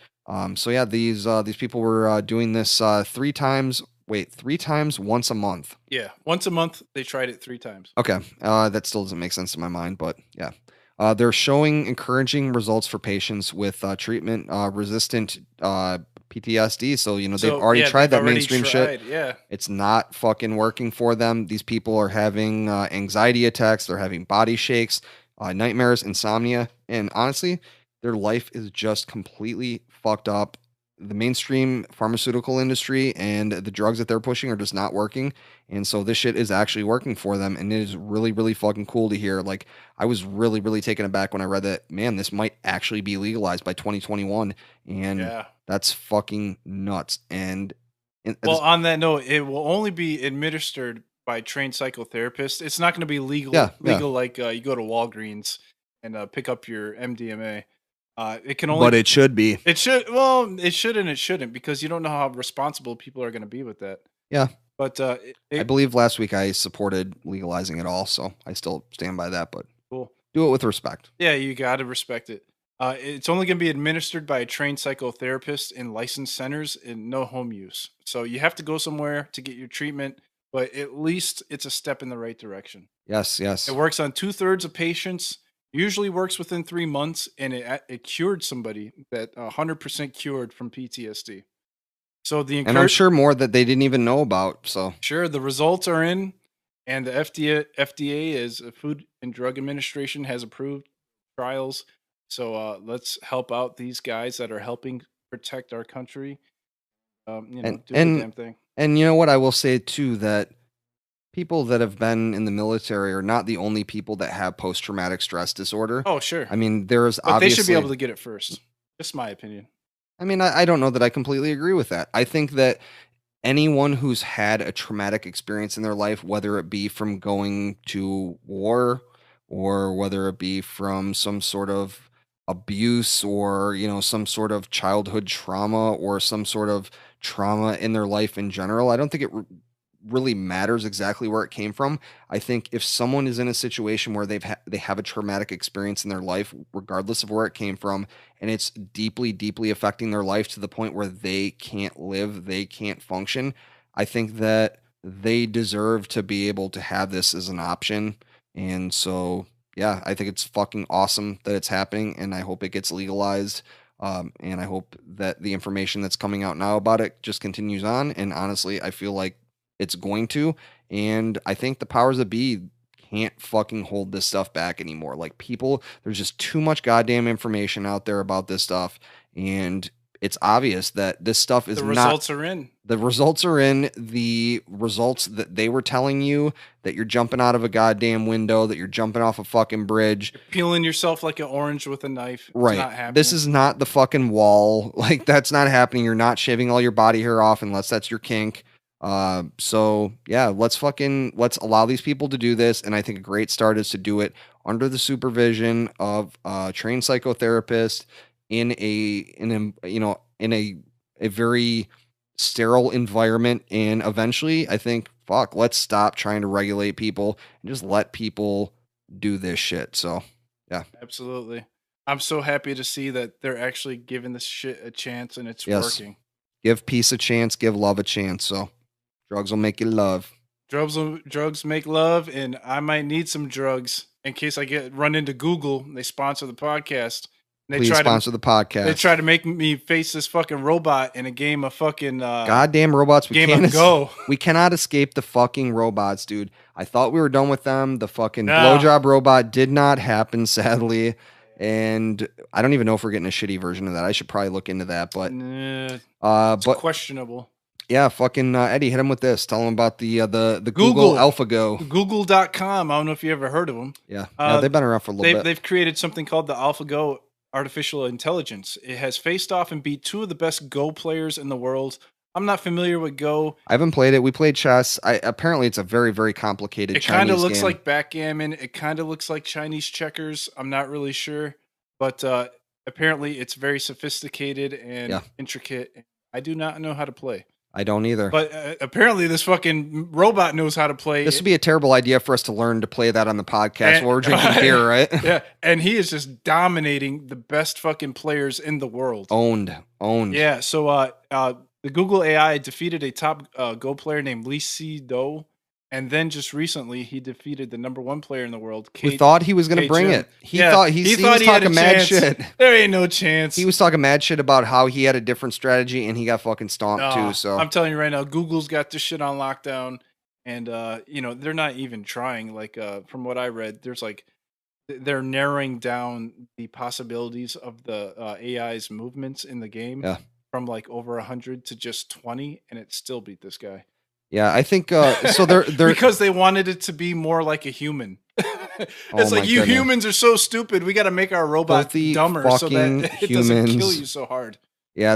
So yeah, these people were doing this 3 times. Wait, 3 times once a month. Yeah, once a month. They tried it 3 times. Okay, that still doesn't make sense in my mind, but yeah. They're showing encouraging results for patients with treatment resistant PTSD. So they've already tried that mainstream shit. Yeah, it's not fucking working for them. These people are having anxiety attacks. They're having body shakes, nightmares, insomnia, and honestly, their life is just completely fucked up. The mainstream pharmaceutical industry and the drugs that they're pushing are just not working. And so this shit is actually working for them. And it is really, really fucking cool to hear. Like, I was really, really taken aback when I read that, man, this might actually be legalized by 2021. And that's fucking nuts. And well, on that note, it will only be administered by trained psychotherapists. It's not going to be legal, like you go to Walgreens and pick up your MDMA. It can only, but it should be. It should. Well, it should and it shouldn't, because you don't know how responsible people are going to be with that. Yeah, but I believe last week I supported legalizing it all, so I still stand by that. But cool. Do it with respect. Yeah, you got to respect it. It's only going to be administered by a trained psychotherapist in licensed centers and no home use. So you have to go somewhere to get your treatment, but at least it's a step in the right direction. Yes, yes. It works on 2/3 of patients. Usually works within 3 months, and it cured somebody that 100% cured from PTSD. So and I'm sure more that they didn't even know about. So sure, the results are in, and the FDA is Food and Drug Administration has approved trials. So let's help out these guys that are helping protect our country. Do the damn thing. And you know what I will say too, that people that have been in the military are not the only people that have post-traumatic stress disorder. Oh, sure. I mean, there's but they should be able to get it first. Just my opinion. I mean, I don't know that I completely agree with that. I think that anyone who's had a traumatic experience in their life, whether it be from going to war or whether it be from some sort of abuse or, some sort of childhood trauma or some sort of trauma in their life in general, I don't think really matters exactly where it came from. I think if someone is in a situation where they have a traumatic experience in their life, regardless of where it came from, and it's deeply, deeply affecting their life to the point where they can't live, they can't function, I think that they deserve to be able to have this as an option. And so, yeah, I think it's fucking awesome that it's happening, and I hope it gets legalized. And I hope that the information that's coming out now about it just continues on. And honestly, I feel like it's going to. And I think the powers that be can't fucking hold this stuff back anymore. Like, people, there's just too much goddamn information out there about this stuff. And it's obvious that this stuff is The not. results are in. The results are in. The results that they were telling you, that you're jumping out of a goddamn window, that you're jumping off a fucking bridge. You're peeling yourself like an orange with a knife. Right. It's not happening. This is not the fucking wall. Like, that's not happening. You're not shaving all your body hair off unless that's your kink. So yeah, let's allow these people to do this. And I think a great start is to do it under the supervision of a trained psychotherapist in a very sterile environment. And eventually I think, let's stop trying to regulate people and just let people do this shit. So yeah. Absolutely. I'm so happy to see that they're actually giving this shit a chance and it's Yes. working. Give peace a chance, give love a chance. So drugs will make you love. Drugs make love, and I might need some drugs in case I run into Google. They sponsor the podcast. Please sponsor the podcast. They try to make me face this fucking robot in a game of fucking goddamn robots. Go. We cannot escape the fucking robots, dude. I thought we were done with them. The fucking blowjob robot did not happen, sadly. And I don't even know if we're getting a shitty version of that. I should probably look into that, but it's questionable. Yeah, fucking Eddie, hit him with this. Tell him about the Google AlphaGo. Google.com. I don't know if you ever heard of them. Yeah, they've been around for a little bit. They've created something called the AlphaGo artificial intelligence. It has faced off and beat two of the best Go players in the world. I'm not familiar with Go. I haven't played it. We played chess. Apparently, it's a very, very complicated Chinese game. It kind of looks like backgammon. It kind of looks like Chinese checkers. I'm not really sure. But apparently, it's very sophisticated and intricate. I do not know how to play. I don't either. But apparently this fucking robot knows how to play. This would be a terrible idea for us to learn to play that on the podcast while we're drinking beer, right? Yeah, and he is just dominating the best fucking players in the world. Owned. Yeah, so the Google AI defeated a top Go player named Lee Si-do, and then just recently he defeated the number one player in the world. We thought he was going to bring it. He thought he was talking mad shit. There ain't no chance. He was talking mad shit about how he had a different strategy and he got fucking stomped too. So I'm telling you right now, Google's got this shit on lockdown, and they're not even trying. Like from what I read, they're narrowing down the possibilities of the AI's movements in the game from like over 100 to just 20, and it still beat this guy. Yeah, I think so. They're because they wanted it to be more like a human. It's like you humans are so stupid. We got to make our robot dumber so that it doesn't kill you so hard. Yeah,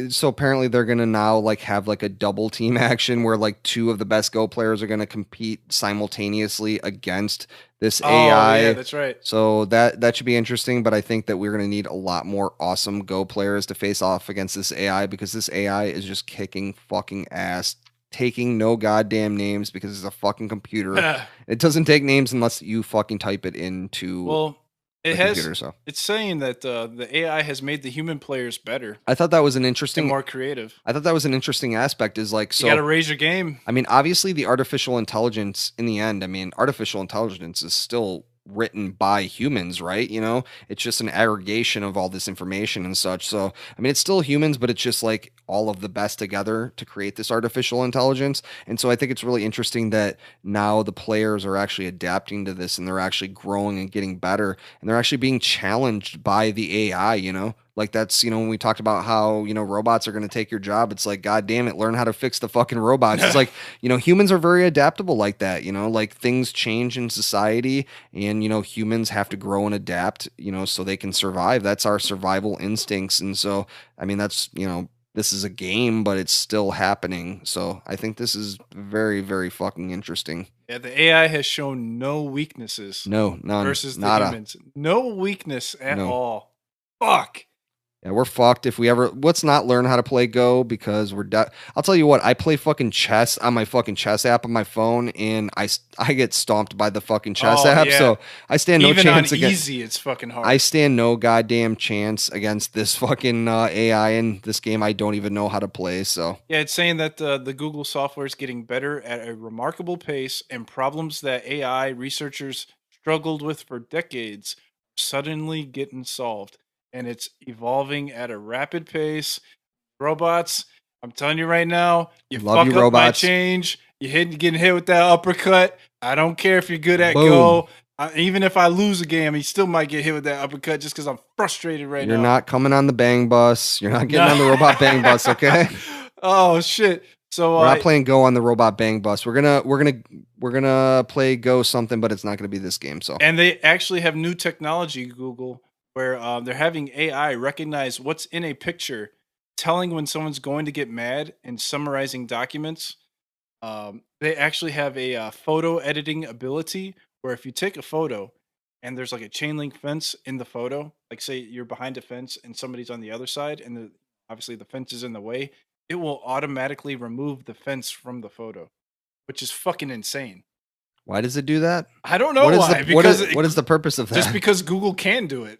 so apparently they're gonna now like have like a double team action where like two of the best Go players are gonna compete simultaneously against this AI. Yeah, that's right. So that should be interesting, but I think that we're gonna need a lot more awesome Go players to face off against this AI because this AI is just kicking fucking ass. Taking no goddamn names because it's a fucking computer. It doesn't take names unless you fucking type it into computer. So it's saying that the AI has made the human players better. I thought that was an interesting, and more creative. I thought that was an interesting aspect. Is like, so you got to raise your game. I mean, obviously, the artificial intelligence in the end. I mean, artificial intelligence is still written by humans, right? It's just an aggregation of all this information and such. So, I mean, it's still humans, but it's just like all of the best together to create this artificial intelligence. And so I think it's really interesting that now the players are actually adapting to this and they're actually growing and getting better and they're actually being challenged by the AI, Like that's, when we talked about how, robots are going to take your job, it's like, God damn it, learn how to fix the fucking robots. It's like, humans are very adaptable like that, like things change in society and, humans have to grow and adapt, so they can survive. That's our survival instincts. And so, I mean, that's, this is a game, but it's still happening. So I think this is very, very fucking interesting. Yeah, the AI has shown no weaknesses. No, none. Versus the Nada. humans. No weakness at all. Fuck. Yeah, we're fucked if we ever. Let's not learn how to play Go because I'll tell you what. I play fucking chess on my fucking chess app on my phone, and I get stomped by the fucking chess app. Yeah. So I stand no Even chance on against. easy, it's fucking hard. I stand no goddamn chance against this fucking AI in this game. I don't even know how to play. So yeah, it's saying that the Google software is getting better at a remarkable pace, and problems that AI researchers struggled with for decades are suddenly getting solved. And it's evolving at a rapid pace. Robots, I'm telling you right now, you Love fuck you, up my robots. change. You're getting hit with that uppercut. I don't care if you're good at Boom. Go. Even if I lose a game, he still might get hit with that uppercut just because I'm frustrated right now. You're not coming on the bang bus. You're not getting on the robot bang bus, okay? Oh shit. So we're not playing Go on the robot bang bus. We're gonna play Go something, but it's not gonna be this game. So and they actually have new technology, Google, where they're having AI recognize what's in a picture, telling when someone's going to get mad, and summarizing documents. They actually have a photo editing ability where if you take a photo and there's like a chain link fence in the photo, like say you're behind a fence and somebody's on the other side, and obviously the fence is in the way, it will automatically remove the fence from the photo, which is fucking insane. Why does it do that? I don't know why. What is the purpose of that? Just because Google can do it.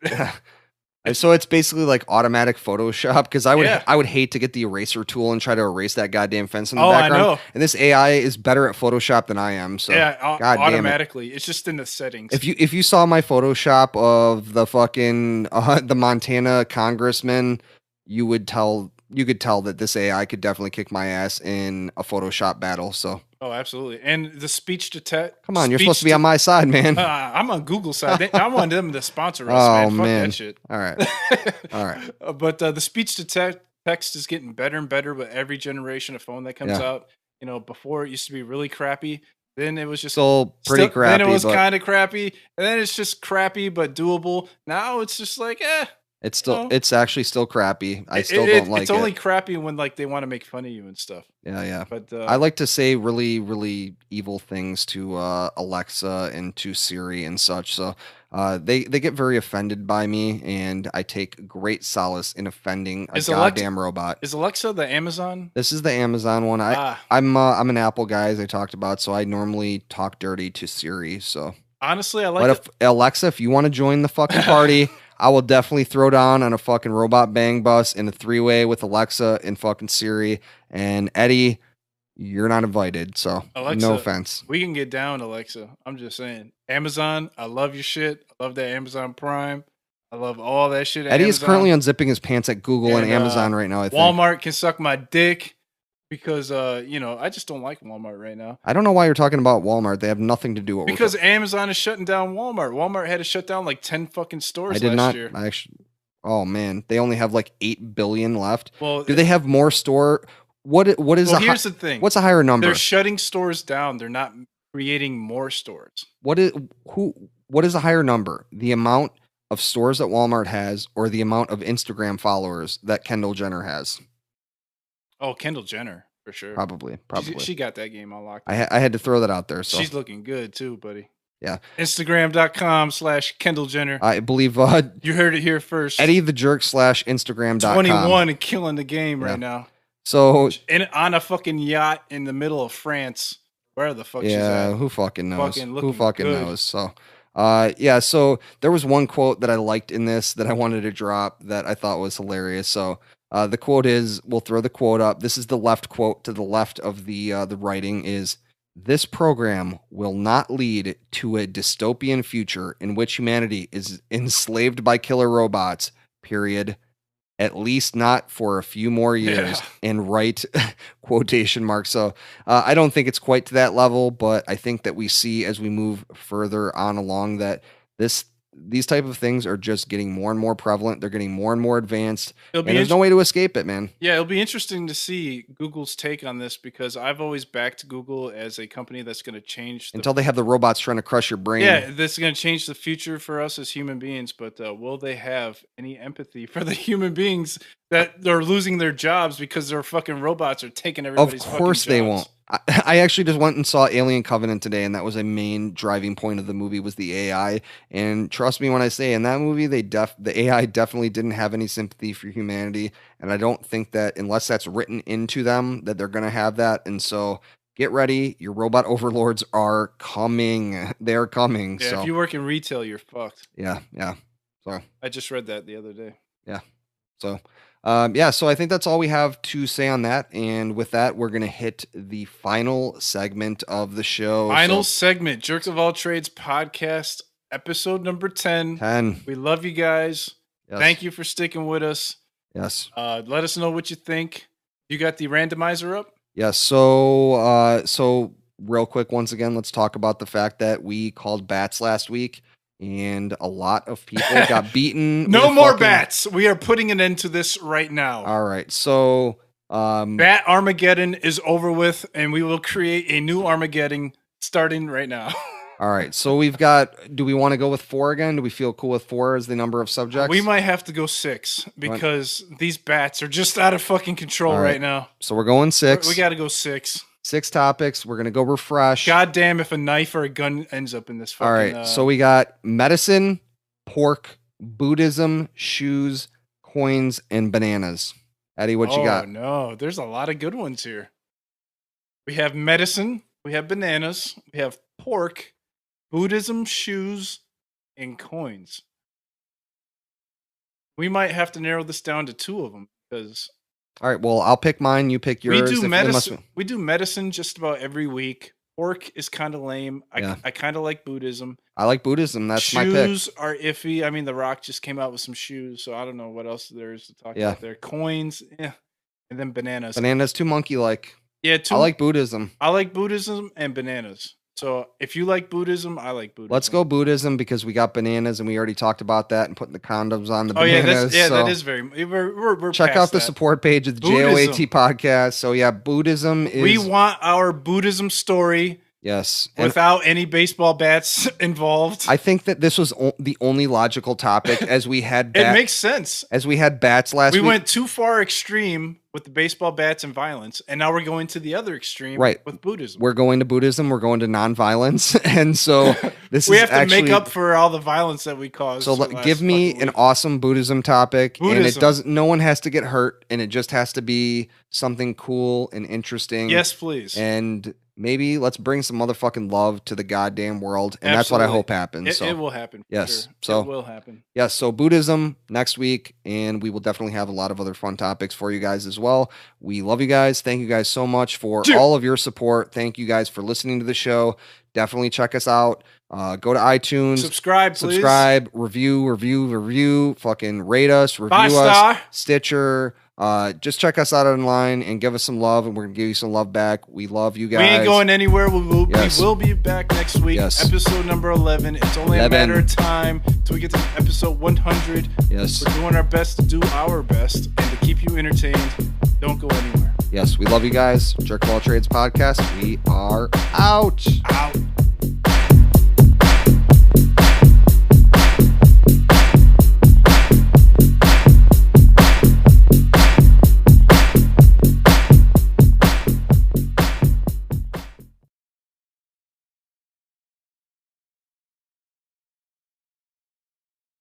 So it's basically like automatic Photoshop because I would hate to get the eraser tool and try to erase that goddamn fence in the background. I know. And this AI is better at Photoshop than I am. So yeah, God automatically. It's just in the settings. If you saw my Photoshop of the fucking the Montana congressman, you could tell that this AI could definitely kick my ass in a Photoshop battle. So oh, absolutely. And the speech to text. Come on, you're supposed to be on my side, man. I'm on Google's side. I want them to sponsor us, Oh, man. Fuck that shit. All right. All right. But the speech to text is getting better and better with every generation of phone that comes out. Before it used to be really crappy. Then it was just pretty crappy. Then it was kind of crappy. And then it's just crappy but doable. Now it's just like, it's actually still crappy. I still don't like it. It's only crappy when like they want to make fun of you and stuff. Yeah. But I like to say really, really evil things to Alexa and to Siri and such. So they get very offended by me, and I take great solace in offending a goddamn robot. Is Alexa the Amazon? This is the Amazon one. I'm an Apple guy, as I talked about, so I normally talk dirty to Siri. So honestly, I like it. Alexa, if you want to join the fucking party, I will definitely throw down on a fucking robot bang bus in a 3-way with Alexa and fucking Siri. And Eddie, you're not invited. So Alexa, no offense. We can get down, Alexa. I'm just saying. Amazon, I love your shit. I love that Amazon Prime. I love all that shit. Eddie is currently unzipping his pants at Google and Amazon right now. I think Walmart can suck my dick. Because I just don't like Walmart right now. I don't know why you're talking about Walmart. They have nothing to do with because Amazon is shutting down Walmart. Walmart had to shut down like 10 fucking stores last year. Oh man, they only have like 8 billion left. Well, do they have more store? What is? Well, here's the thing. What's a higher number? They're shutting stores down. They're not creating more stores. What is a higher number? The amount of stores that Walmart has, or the amount of Instagram followers that Kendall Jenner has? Oh, Kendall Jenner, for sure. Probably. She got that game unlocked. I had to throw that out there. So she's looking good too, buddy. Yeah. Instagram.com/Kendall Jenner. I believe you heard it here first. Eddie the Jerk /Instagram.com. 21 and killing the game right now. So on a fucking yacht in the middle of France. Where the fuck she's at? Who fucking knows? Who fucking knows? So so there was one quote that I liked in this that I wanted to drop that I thought was hilarious. So the quote is, we'll throw the quote up. This is the left quote to the left of the writing is, "This program will not lead to a dystopian future in which humanity is enslaved by killer robots, period. At least not for a few more years." And right quotation marks. So I don't think it's quite to that level, but I think that we see as we move further on along that these type of things are just getting more and more prevalent. They're getting more and more advanced, It'll and there's no way to escape it, man. Yeah, it'll be interesting to see Google's take on this because I've always backed Google as a company that's going to change until they have the robots trying to crush your brain. Yeah, that's going to change the future for us as human beings. But will they have any empathy for the human beings that they're losing their jobs because their fucking robots are taking everybody's fucking jobs? Of course they won't. I actually just went and saw Alien Covenant today, and that was a main driving point of the movie was the AI. And trust me when I say in that movie, the AI definitely didn't have any sympathy for humanity. And I don't think that unless that's written into them that they're going to have that. And so get ready. Your robot overlords are coming. They're coming. Yeah, so if you work in retail, you're fucked. Yeah. So I just read that the other day. Yeah. So so I think that's all we have to say on that. And with that, we're going to hit the final segment of the show. Final segment, Jerks of All Trades podcast, episode number 10. 10. We love you guys. Yes. Thank you for sticking with us. Yes. Let us know what you think. You got the randomizer up? Yes. So real quick, once again, let's talk about the fact that we called bats last week. And a lot of people got beaten. No more bats. We are putting an end to this right now. All right. So Bat Armageddon is over with, and we will create a new Armageddon starting right now. All right. So we've got, do we want to go with 4 again? Do we feel cool with 4 as the number of subjects? We might have to go 6 because these bats are just out of fucking control right now. So we're going 6. We got to go 6. 6 topics. We're going to go refresh. God damn if a knife or a gun ends up in this fucking... All right. So we got medicine, pork, Buddhism, shoes, coins, and bananas. Eddie, what you got? Oh, no. There's a lot of good ones here. We have medicine. We have bananas. We have pork, Buddhism, shoes, and coins. We might have to narrow this down to 2 of them because... All right, well, I'll pick mine. You pick yours. We do medicine just about every week. Pork is kind of lame. I kind of like Buddhism. I like Buddhism. That's my pick. Shoes are iffy. I mean, The Rock just came out with some shoes, so I don't know what else there is to talk about there. Coins, and then bananas. Bananas too monkey-like. Yeah, I like Buddhism. I like Buddhism and bananas. So if you like Buddhism, I like Buddhism. Let's go Buddhism because we got bananas and we already talked about that and putting the condoms on the bananas. That is very. We're check out the support page of the JOAT podcast. So yeah, Buddhism is. We want our Buddhism story. Yes. Without any baseball bats involved. I think that this was the only logical topic as we had It makes sense. As we had bats last week. We went too far extreme with the baseball bats and violence, and now we're going to the other extreme with Buddhism. We're going to Buddhism. We're going to nonviolence. And so we have to make up for all the violence that we caused. So give me an awesome Buddhism topic. And it doesn't, no one has to get hurt, and it just has to be something cool and interesting. Yes, please. And maybe let's bring some motherfucking love to the goddamn world. And that's what I hope happens. It will happen. Yes. Sure. So it will happen. Yes. So Buddhism next week. And we will definitely have a lot of other fun topics for you guys as well. We love you guys. Thank you guys so much for all of your support. Thank you guys for listening to the show. Definitely check us out. Go to iTunes. Subscribe, please. Subscribe. Review. Fucking rate us. Review us. Stitcher. Just check us out online and give us some love, and we're gonna give you some love back. We love you guys. We ain't going anywhere. We will be back next week. Yes. Episode number 11. It's only a matter of time till we get to episode 100. Yes. We're doing our best to do our best and to keep you entertained. Don't go anywhere. Yes, we love you guys. Jerk of All Trades podcast. We are out. Out.